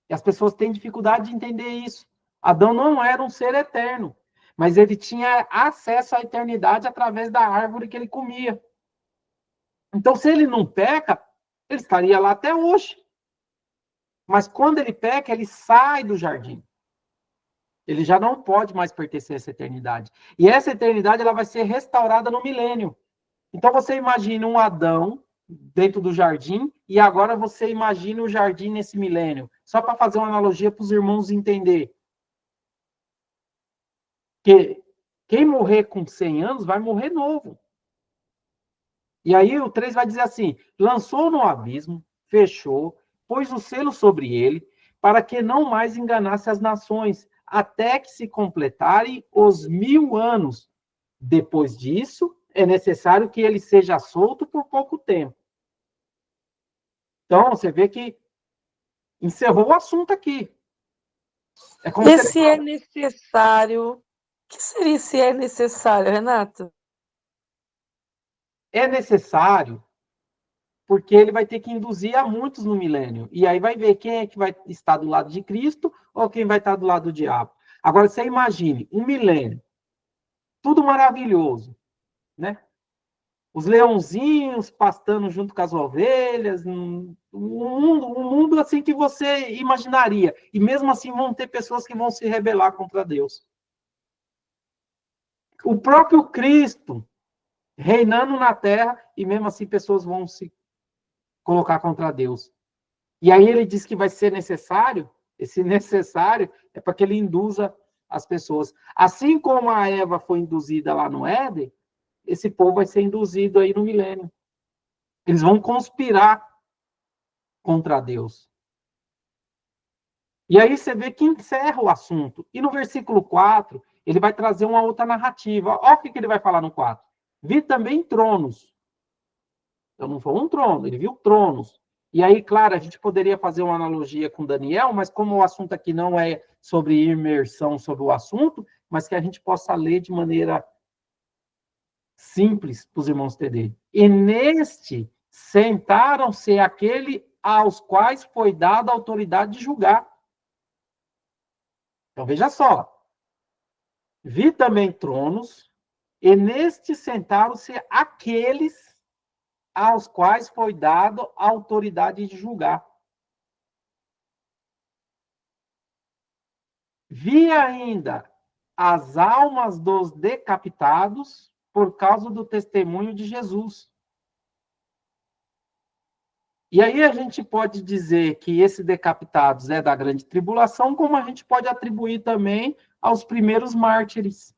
E as pessoas têm dificuldade de entender isso. Adão não era um ser eterno, mas ele tinha acesso à eternidade através da árvore que ele comia. Então, se ele não peca, ele estaria lá até hoje. Mas quando ele peca, ele sai do jardim. Ele já não pode mais pertencer a essa eternidade. E essa eternidade ela vai ser restaurada no milênio. Então, você imagina um Adão dentro do jardim, e agora você imagina o jardim nesse milênio. Só para fazer uma analogia para os irmãos entender. Que quem morrer com 100 anos vai morrer novo. E aí o 3 vai dizer assim, lançou no abismo, fechou, pôs o selo sobre ele, para que não mais enganasse as nações, até que se completarem os 1000 anos. Depois disso, é necessário que ele seja solto por pouco tempo. Então, você vê que encerrou o assunto aqui. É como E se é necessário? O que seria se é necessário, Renato? é necessário, porque ele vai ter que induzir a muitos no milênio. E aí vai ver quem é que vai estar do lado de Cristo ou quem vai estar do lado do diabo. Agora, você imagine, um milênio, tudo maravilhoso, né? Os leãozinhos pastando junto com as ovelhas, um mundo assim que você imaginaria. E mesmo assim vão ter pessoas que vão se rebelar contra Deus. O próprio Cristo reinando na terra, e mesmo assim pessoas vão se colocar contra Deus. E aí ele diz que vai ser necessário, esse necessário é para que ele induza as pessoas. Assim como a Eva foi induzida lá no Éden, esse povo vai ser induzido aí no milênio. Eles vão conspirar contra Deus. E aí você vê que encerra o assunto. E no versículo 4, ele vai trazer uma outra narrativa. Olha o que ele vai falar no 4. Vi também tronos. Então não foi um trono, ele viu tronos. E aí, claro, a gente poderia fazer uma analogia com Daniel, mas como o assunto aqui não é sobre imersão sobre o assunto, mas que a gente possa ler de maneira simples para os irmãos entenderem. E neste sentaram-se aquele aos quais foi dada a autoridade de julgar. Então veja só. Vi também tronos, e neste sentaram-se aqueles aos quais foi dado a autoridade de julgar. Vi ainda as almas dos decapitados por causa do testemunho de Jesus. E aí a gente pode dizer que esses decapitados é da grande tribulação, como a gente pode atribuir também aos primeiros mártires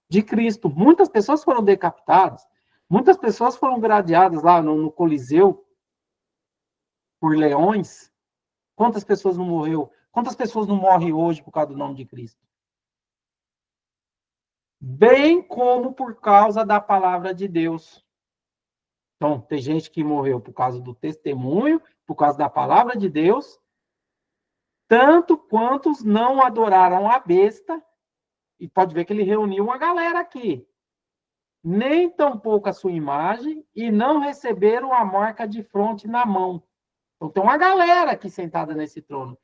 de Cristo. Muitas pessoas foram decapitadas, muitas pessoas foram gradeadas lá no Coliseu por leões. Quantas pessoas não morreu? Quantas pessoas não morrem hoje por causa do nome de Cristo? Bem como por causa da palavra de Deus. Então, tem gente que morreu por causa do testemunho, por causa da palavra de Deus, tanto quantos não adoraram a besta, e pode ver que ele reuniu uma galera aqui, nem tampouco a sua imagem, e não receberam a marca de fronte na mão. Então, tem uma galera aqui sentada nesse trono.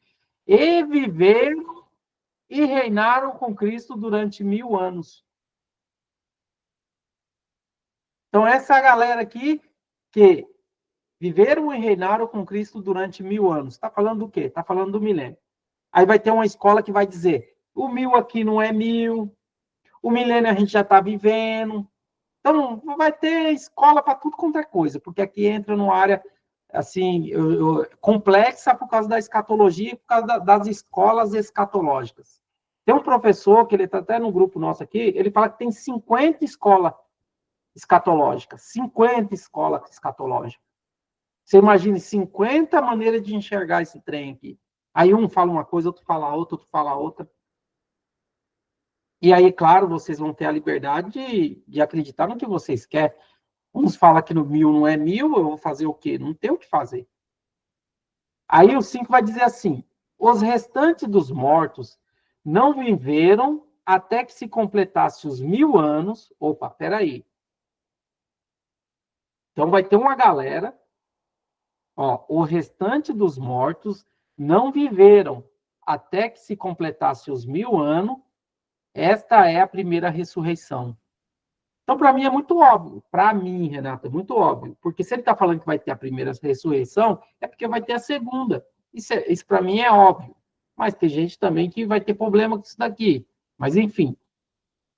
E viveram e reinaram com Cristo durante 1000 anos. Então, essa galera aqui que viveram e reinaram com Cristo durante 1000 anos. Está falando do quê? Está falando do milênio. Aí vai ter uma escola que vai dizer, o 1000 aqui não é 1000, o milênio a gente já está vivendo. Então, vai ter escola para tudo quanto é coisa, porque aqui entra numa área assim, complexa por causa da escatologia e por causa das escolas escatológicas. Tem um professor, que ele está até no grupo nosso aqui, ele fala que tem 50 escolas escatológicas. 50 escolas escatológicas. Você imagine 50 maneiras de enxergar esse trem aqui. Aí um fala uma coisa, outro fala outra, outro fala outra. E aí, claro, vocês vão ter a liberdade de acreditar no que vocês querem. Uns falam que no 1000 não é 1000, eu vou fazer o quê? Não tem o que fazer. Aí o 5 vai dizer assim, os restantes dos mortos não viveram até que se completasse os 1000 anos. Opa, peraí. Então vai ter uma galera, ó, o restante dos mortos não viveram até que se completasse os 1000 anos. Esta é a primeira ressurreição. Então, para mim, é muito óbvio. Para mim, Renato, é muito óbvio. Porque se ele está falando que vai ter a primeira ressurreição, é porque vai ter a segunda. Isso para mim é óbvio. Mas tem gente também que vai ter problema com isso daqui. Mas, enfim.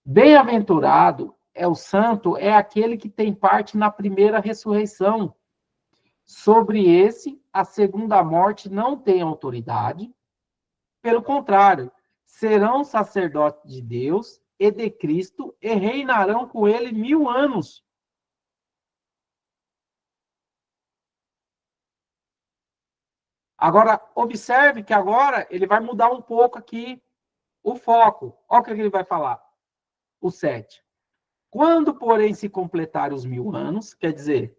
Bem-aventurado é o santo, é aquele que tem parte na primeira ressurreição. Sobre esse, a segunda morte não tem autoridade. Pelo contrário, serão sacerdotes de Deus e de Cristo e reinarão com ele 1000 anos. Agora, observe que agora ele vai mudar um pouco aqui o foco. Olha o que ele vai falar. O 7. Quando, porém, se completar os 1000 anos, quer dizer,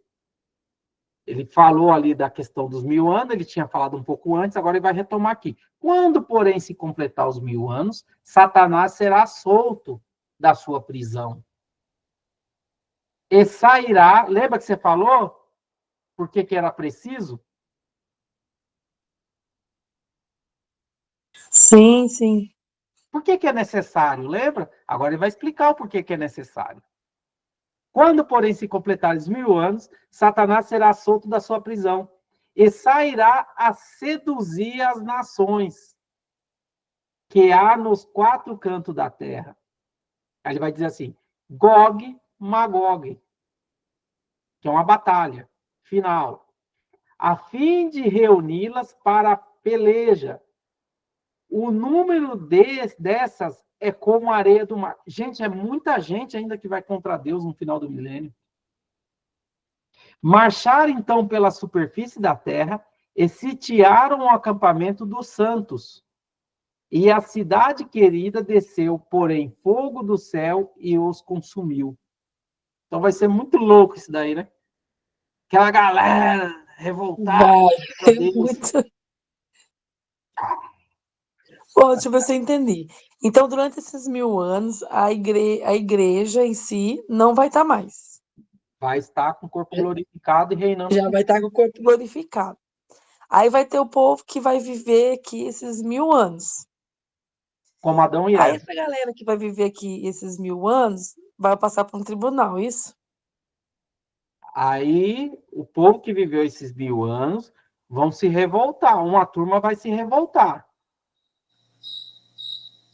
ele falou ali da questão dos 1000 anos, ele tinha falado um pouco antes, agora ele vai retomar aqui. Quando, porém, se completar os 1000 anos, Satanás será solto da sua prisão. E sairá, lembra que você falou? Por que era preciso? Sim, sim. Por que é necessário? Lembra? Agora ele vai explicar o porquê que é necessário. Quando, porém, se completar os 1000 anos, Satanás será solto da sua prisão e sairá a seduzir as nações que há nos 4 cantos da terra. Aí ele vai dizer assim, Gog, Magog, que é uma batalha final, a fim de reuni-las para a peleja. O número dessas é como a areia do mar. Gente, é muita gente ainda que vai contra Deus no final do milênio. Marcharam, então, pela superfície da terra e sitiaram o acampamento dos santos. E a cidade querida desceu, porém, fogo do céu e os consumiu. Então vai ser muito louco isso daí, né? Aquela galera revoltada Vai. contra É Deus. muito. Bom, deixa eu ver se eu entendi. Então, durante esses 1000 anos, a igreja em si não vai estar mais. Vai estar com o corpo glorificado e reinando Já com vai estar com o corpo glorificado. Aí vai ter o povo que vai viver aqui esses 1000 anos. como Adão e Aí Eva. essa galera que vai viver aqui esses 1000 anos vai passar por um tribunal, isso? Aí, o povo que viveu esses 1000 anos vão se revoltar. Uma turma vai se revoltar.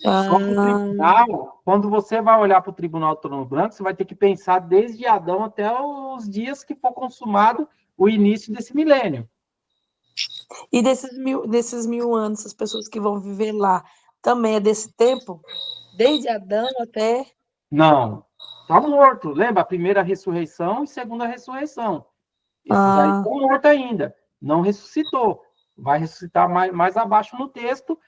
Só que o Ah, tribunal, quando você vai olhar para o Tribunal do Trono Branco, você vai ter que pensar desde Adão até os dias que for consumado o início desse milênio. e desses 1000 anos, as pessoas que vão viver lá também é desse tempo? Desde Adão até. Não, está morto. Lembra? A primeira ressurreição e segunda ressurreição. Esses aí Ah, estão mortos ainda. Não ressuscitou. Vai ressuscitar mais abaixo no texto,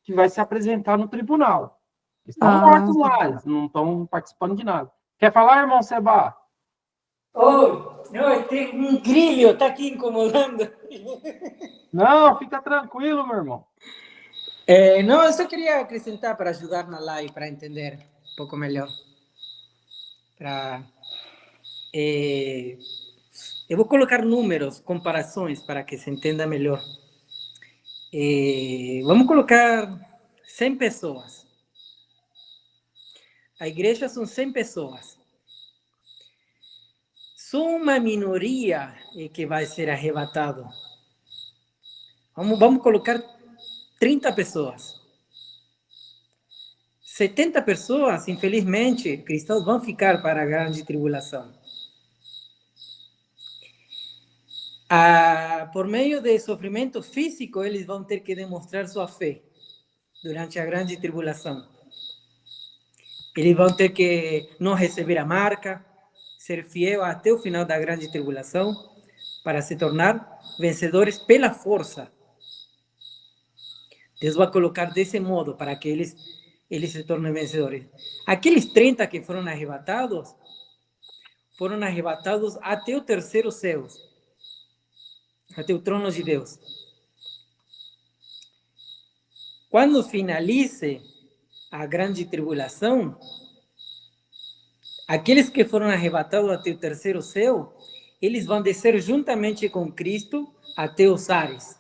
que vai se apresentar no tribunal. Estão ah, mortos lá, eles não estão participando de nada. Quer falar, irmão Seba? Oh, não, tem um grilho, está aqui incomodando. Não, fica tranquilo, meu irmão. Não, eu só queria acrescentar para ajudar na live, para entender um pouco melhor. Eu vou colocar números, comparações, para que se entenda melhor. Vamos colocar 100 pessoas. A igreja são 100 pessoas. Só uma minoria é que vai ser arrebatado. Vamos colocar 30 pessoas. 70 pessoas, infelizmente, cristãos vão ficar para a grande tribulação. Por meio de sofrimento físico, eles vão ter que demonstrar sua fé durante a grande tribulação. Eles vão ter que não receber a marca, ser fiel até o final da grande tribulação, para se tornar vencedores pela força. Deus vai colocar desse modo para que eles se tornem vencedores. Aqueles 30 que foram arrebatados até o terceiro céu, até o trono de Deus. Quando finalize a grande tribulação, aqueles que foram arrebatados até o terceiro céu, eles vão descer juntamente com Cristo até os ares.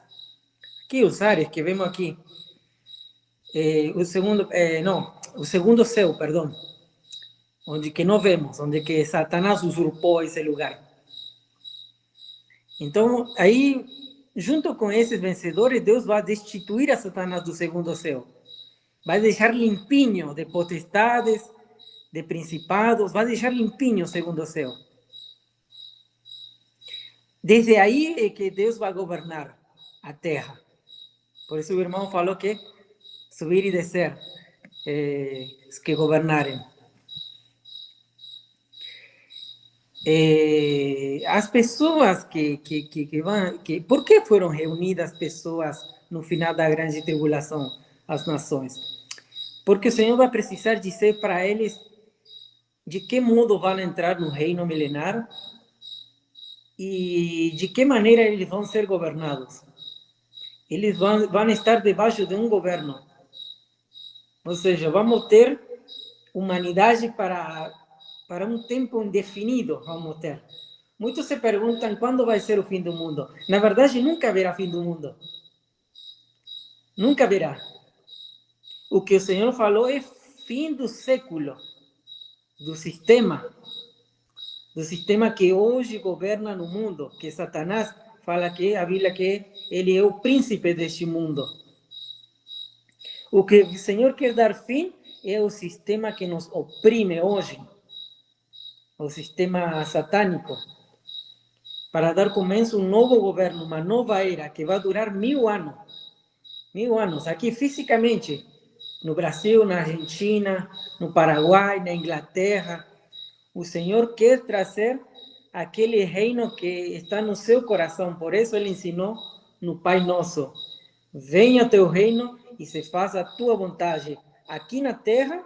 Aqui os ares que vemos aqui, o segundo céu, perdão, onde que não vemos, onde que Satanás usurpou esse lugar. Então, aí, junto com esses vencedores, Deus vai destituir a Satanás do segundo céu. Vai deixar limpinho de potestades, de principados, vai deixar limpinho o segundo céu. Desde aí é que Deus vai governar a terra. Por isso o irmão falou que subir e descer, que governarem. As pessoas que vão... por que foram reunidas pessoas no final da grande tribulação, as nações? Porque o Senhor vai precisar dizer para eles de que modo vão entrar no reino milenar e de que maneira eles vão ser governados. Eles vão estar debaixo de um governo. Ou seja, vamos ter humanidade para um tempo indefinido, vamos ter. Muitos se perguntam quando vai ser o fim do mundo. Na verdade, nunca haverá fim do mundo. Nunca haverá. O que o Senhor falou é fim do século, do sistema que hoje governa no mundo, que Satanás fala que a Bíblia que ele é o príncipe deste mundo. O que o Senhor quer dar fim é o sistema que nos oprime hoje, o sistema satânico, para dar começo a um novo governo, uma nova era que vai durar 1000 anos. 1000 anos, aqui fisicamente, no Brasil, na Argentina, no Paraguai, na Inglaterra. O Senhor quer trazer aquele reino que está no seu coração. Por isso ele ensinou no Pai Nosso: venha teu reino e se faça a tua vontade, aqui na terra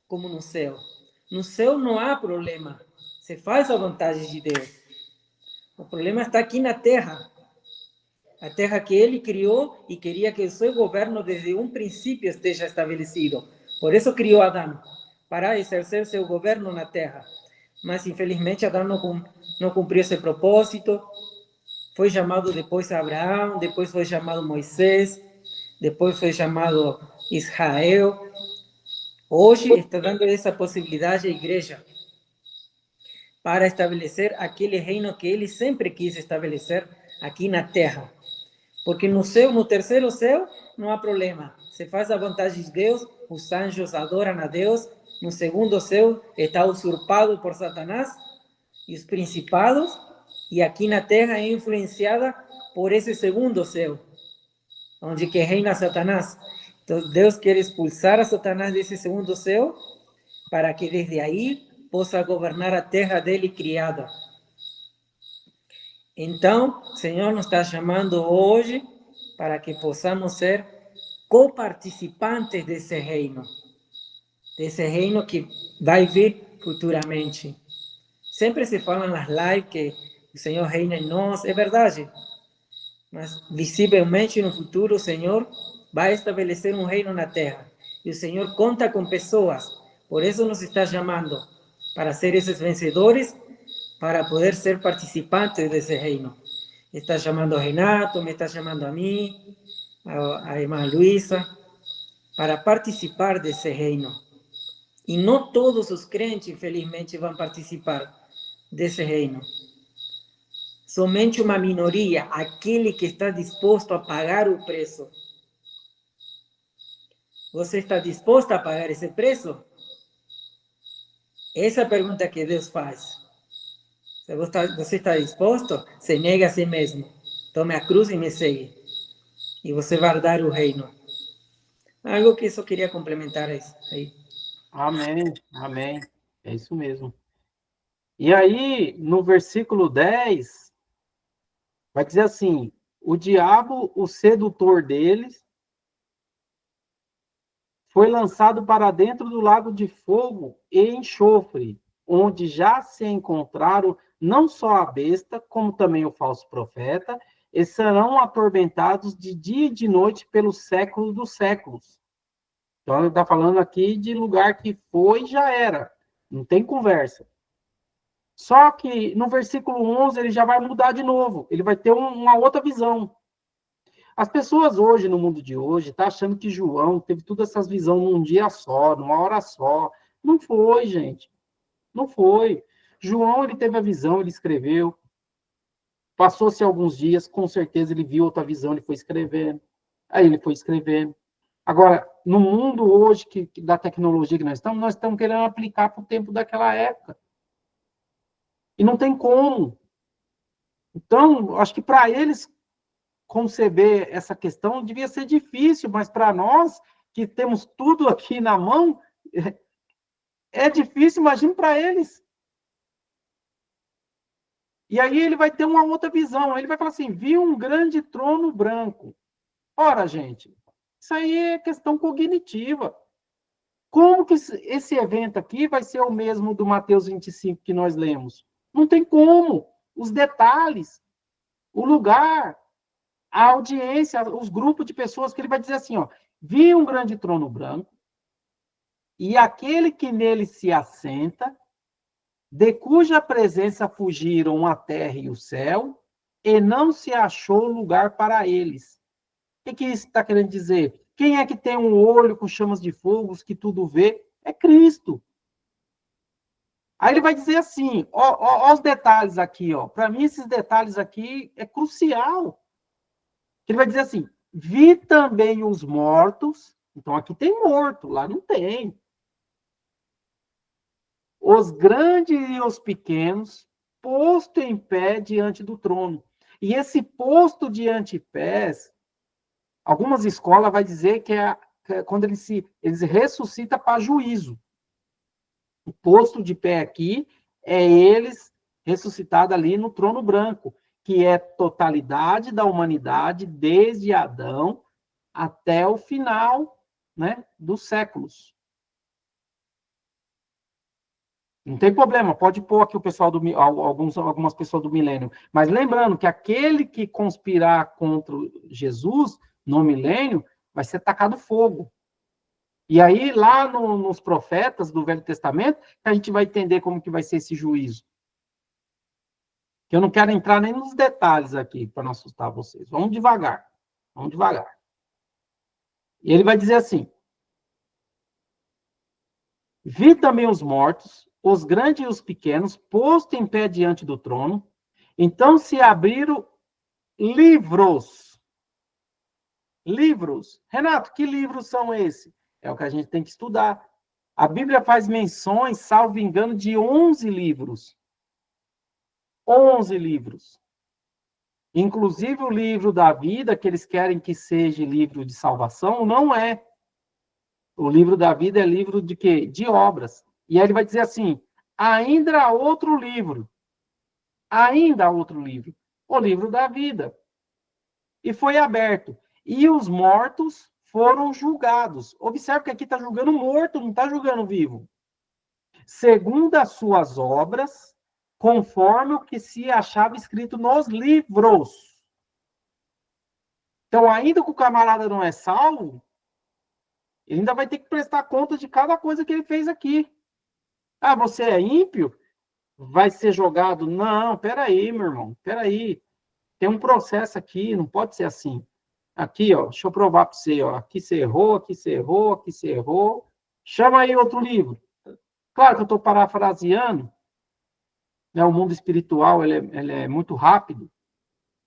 como no céu. No céu não há problema, se faz a vontade de Deus. O problema está aqui na terra. A terra que ele criou e queria que o seu governo desde um princípio esteja estabelecido. Por isso criou Adão, para exercer seu governo na terra. Mas, infelizmente, Adão não cumpriu esse propósito. Foi chamado depois Abraão, depois foi chamado Moisés, depois foi chamado Israel. Hoje está dando essa possibilidade à igreja para estabelecer aquele reino que ele sempre quis estabelecer aqui na terra. Porque no céu, no terceiro céu, não há problema. Se faz a vontade de Deus, os anjos adoram a Deus. No segundo céu, está usurpado por Satanás e os principados. E aqui na terra é influenciada por esse segundo céu, onde que reina Satanás. Então, Deus quer expulsar a Satanás desse segundo céu, para que desde aí possa governar a terra dele criada. Então, o Senhor nos está chamando hoje para que possamos ser coparticipantes desse reino que vai vir futuramente. Sempre se fala nas lives que o Senhor reina em nós, é verdade. Mas, visivelmente, no futuro, o Senhor vai estabelecer um reino na terra. E o Senhor conta com pessoas. Por isso nos está chamando, para ser esses vencedores, para poder ser participantes desse reino. Está chamando a Renato, me está chamando a mim, a irmã Luísa, para participar desse reino. E não todos os crentes, infelizmente, vão participar desse reino. Somente uma minoria, aquele que está disposto a pagar o preço. Você está disposto a pagar esse preço? Essa é a pergunta que Deus faz. Se você está disposto, se nega a si mesmo. Tome a cruz e me segue. E você vai dar o reino. Algo que eu só queria complementar isso aí. Amém, amém. É isso mesmo. E aí, no versículo 10, vai dizer assim: o diabo, o sedutor deles, foi lançado para dentro do lago de fogo e enxofre, onde já se encontraram não só a besta, como também o falso profeta, e serão atormentados de dia e de noite pelos séculos dos séculos. Então, ele está falando aqui de lugar que foi e já era. Não tem conversa. Só que no versículo 11 ele já vai mudar de novo. Ele vai ter uma outra visão. As pessoas hoje, no mundo de hoje, estão achando que João teve todas essas visões num dia só, numa hora só. Não foi, gente. Não foi. João, ele teve a visão, ele escreveu. Passou-se alguns dias, com certeza ele viu outra visão, ele foi escrevendo. Aí ele foi escrevendo. Agora, no mundo hoje da tecnologia que nós estamos querendo aplicar para o tempo daquela época. E não tem como. Então, acho que para eles conceber essa questão devia ser difícil, mas para nós, que temos tudo aqui na mão, é difícil, imagina para eles. E aí ele vai ter uma outra visão, ele vai falar assim, vi um grande trono branco. Ora, gente, isso aí é questão cognitiva. Como que esse evento aqui vai ser o mesmo do Mateus 25 que nós lemos? Não tem como. Os detalhes, o lugar, a audiência, os grupos de pessoas que ele vai dizer assim, ó, vi um grande trono branco e aquele que nele se assenta, de cuja presença fugiram a terra e o céu, e não se achou lugar para eles. O que isso está querendo dizer? Quem é que tem um olho com chamas de fogo, que tudo vê? É Cristo. Aí ele vai dizer assim, ó os detalhes aqui, ó. Para mim, esses detalhes aqui é crucial. Ele vai dizer assim, vi também os mortos, então aqui tem morto, lá não tem. Os grandes e os pequenos, posto em pé diante do trono. E esse posto diante pés, algumas escolas vai dizer que é quando eles ressuscitam para juízo. O posto de pé aqui é eles ressuscitados ali no trono branco, que é totalidade da humanidade, desde Adão até o final, né, dos séculos. Não tem problema, pode pôr aqui o pessoal algumas pessoas do milênio. Mas lembrando que aquele que conspirar contra Jesus no milênio vai ser tacado fogo. E aí, lá nos profetas do Velho Testamento, a gente vai entender como que vai ser esse juízo. Eu não quero entrar nem nos detalhes aqui para não assustar vocês. Vamos devagar. Vamos devagar. E ele vai dizer assim: vi também os mortos, os grandes e os pequenos, posto em pé diante do trono. Então se abriram livros. Livros. Renato, que livros são esses? É o que a gente tem que estudar. A Bíblia faz menções, salvo engano, de 11 livros. 11 livros. Inclusive o livro da vida, que eles querem que seja livro de salvação, não é. O livro da vida é livro de quê? De obras. E aí ele vai dizer assim, ainda há outro livro. Ainda há outro livro. O livro da vida. E foi aberto. E os mortos foram julgados. Observe que aqui está julgando morto, não está julgando vivo. Segundo as suas obras, conforme o que se achava escrito nos livros. Então, ainda que o camarada não é salvo, ele ainda vai ter que prestar conta de cada coisa que ele fez aqui. Ah, você é ímpio? Vai ser jogado? Não, peraí, meu irmão, peraí. Tem um processo aqui, não pode ser assim. Aqui, ó, deixa eu provar para você, ó. Aqui você errou, aqui você errou, aqui você errou. Chama aí outro livro. Claro que eu estou parafraseando, né? O mundo espiritual ele é muito rápido.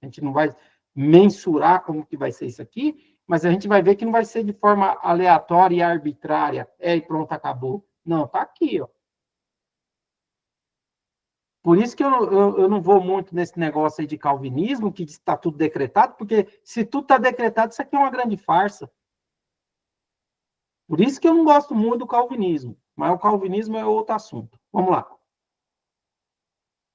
A gente não vai mensurar como que vai ser isso aqui, mas a gente vai ver que não vai ser de forma aleatória e arbitrária. E pronto, acabou. Não, tá aqui, ó. Por isso que eu não vou muito nesse negócio aí de calvinismo, que está tudo decretado, porque se tudo está decretado, isso aqui é uma grande farsa. Por isso que eu não gosto muito do calvinismo. Mas o calvinismo é outro assunto. Vamos lá.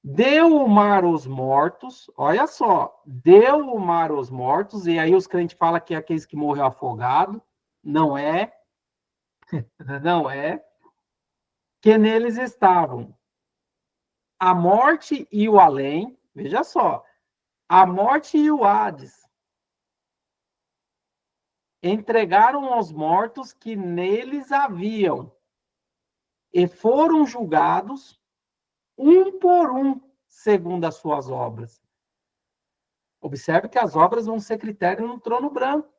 Deu o mar aos mortos, olha só, deu o mar aos mortos, e aí os crentes falam que é aqueles que morreram afogado, não é, não é, que neles estavam a morte e o além, veja só, a morte e o Hades, entregaram aos mortos que neles haviam, e foram julgados, um por um, segundo as suas obras. Observe que as obras vão ser critério no trono branco.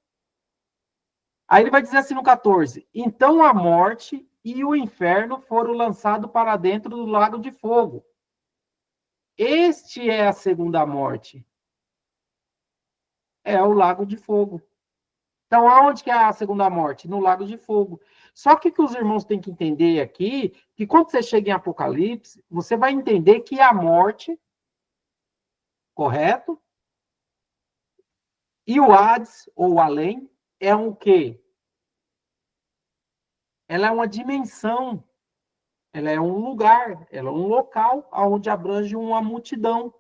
Aí ele vai dizer assim no 14: então a morte e o inferno foram lançados para dentro do lago de fogo. Este é a segunda morte. É o lago de fogo. Então, aonde que é a segunda morte? No lago de fogo. Só que os irmãos têm que entender aqui, que quando você chega em Apocalipse, você vai entender que a morte, correto? E o Hades, ou além, é um quê? Ela é uma dimensão, ela é um lugar, ela é um local onde abrange uma multidão.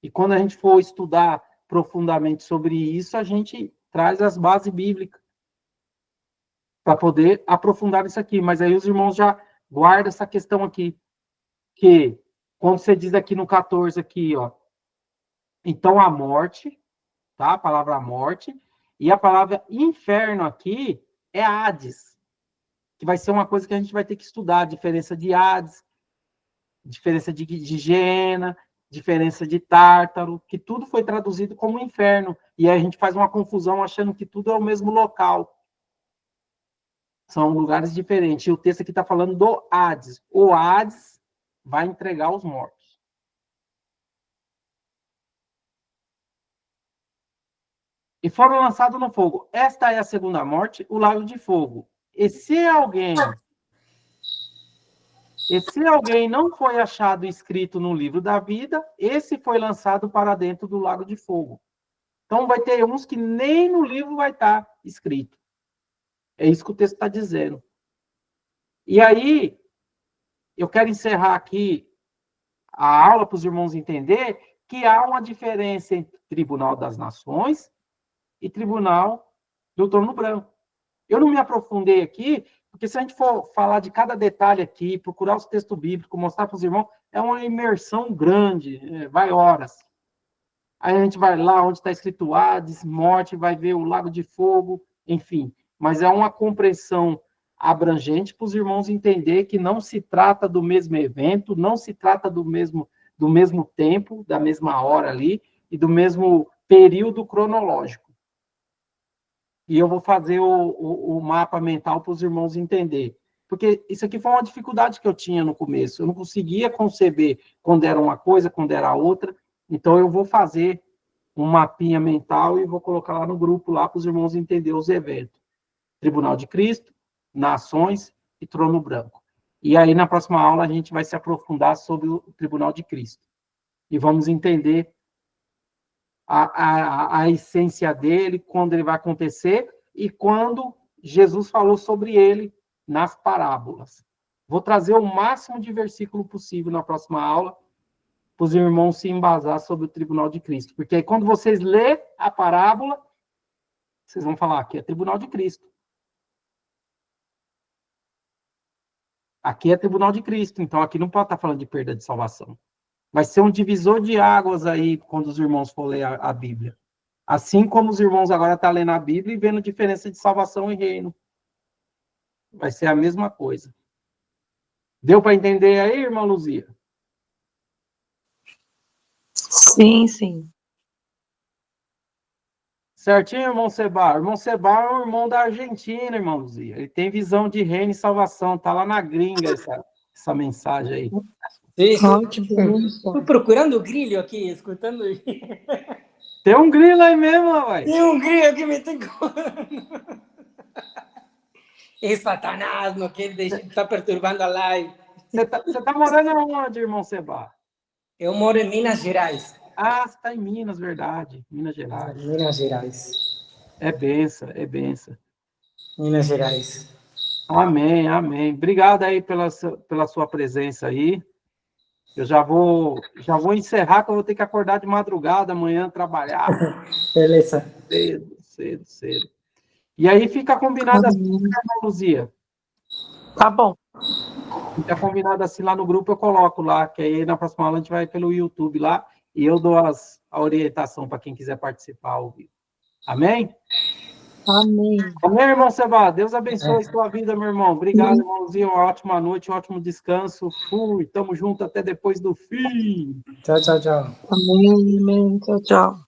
E quando a gente for estudar profundamente sobre isso, a gente traz as bases bíblicas para poder aprofundar isso aqui. Mas aí os irmãos já guardam essa questão aqui, que quando você diz aqui no 14, aqui, ó, então a morte, tá? A palavra morte, e a palavra inferno aqui é Hades, que vai ser uma coisa que a gente vai ter que estudar, a diferença de Hades, diferença de Geena, diferença de Tártaro, que tudo foi traduzido como inferno, e aí a gente faz uma confusão achando que tudo é o mesmo local. São lugares diferentes. E o texto aqui está falando do Hades. O Hades vai entregar os mortos. E foram lançados no fogo. Esta é a segunda morte, o lago de fogo. E se alguém não foi achado escrito no livro da vida, esse foi lançado para dentro do lago de fogo. Então vai ter uns que nem no livro vai estar escrito. É isso que o texto está dizendo. E aí, eu quero encerrar aqui a aula para os irmãos entenderem que há uma diferença entre Tribunal das Nações e Tribunal do Trono Branco. Eu não me aprofundei aqui, porque se a gente for falar de cada detalhe aqui, procurar os textos bíblicos, mostrar para os irmãos, é uma imersão grande, vai horas. Aí a gente vai lá onde está escrito Hades, morte, vai ver o lago de fogo, enfim. Mas é uma compreensão abrangente para os irmãos entender que não se trata do mesmo evento, não se trata do mesmo tempo, da mesma hora ali, e do mesmo período cronológico. E eu vou fazer o mapa mental para os irmãos entenderem. Porque isso aqui foi uma dificuldade que eu tinha no começo. Eu não conseguia conceber quando era uma coisa, quando era outra. Então, eu vou fazer um mapinha mental e vou colocar lá no grupo, lá para os irmãos entenderem os eventos. Tribunal de Cristo, Nações e Trono Branco. E aí, na próxima aula, a gente vai se aprofundar sobre o Tribunal de Cristo. E vamos entender a essência dele, quando ele vai acontecer e quando Jesus falou sobre ele nas parábolas. Vou trazer o máximo de versículo possível na próxima aula, para os irmãos se embasar sobre o Tribunal de Cristo. Porque aí, quando vocês lerem a parábola, vocês vão falar que é Tribunal de Cristo. Aqui é tribunal de Cristo, então aqui não pode estar falando de perda de salvação. Vai ser um divisor de águas aí quando os irmãos for ler a Bíblia. Assim como os irmãos agora estão lendo a Bíblia e vendo diferença de salvação e reino. Vai ser a mesma coisa. Deu para entender aí, irmã Luzia? Sim, sim. Certinho, irmão Seba? Irmão Seba é um irmão da Argentina, irmão Luzia. Ele tem visão de reino e salvação. Tá lá na gringa essa mensagem aí. Ai, que bom. Estou procurando o grilho aqui, escutando. Tem um grilo aí mesmo, rapaz. Tem um grilho que me tem. É Satanás, não quer deixar, está perturbando a live. Você tá morando onde, irmão Seba? Eu moro em Minas Gerais. Ah, você está em Minas, verdade. Minas Gerais. Minas Gerais. É benção, é benção. Minas Gerais. Amém, amém. Obrigado aí pela sua presença aí. Eu já vou encerrar, que eu vou ter que acordar de madrugada amanhã, trabalhar. Beleza. Cedo. E aí fica combinado assim, irmã Luzia? Tá bom. Fica combinado assim lá no grupo, eu coloco lá, que aí na próxima aula a gente vai pelo YouTube lá, e eu dou a orientação para quem quiser participar ao vivo. Amém? Amém. Amém, irmão Seba. Deus abençoe a sua vida, meu irmão. Obrigado, irmãozinho. Uma ótima noite, um ótimo descanso. Fui. Tamo junto até depois do fim. Tchau, tchau, tchau. Amém, amém. Tchau, tchau.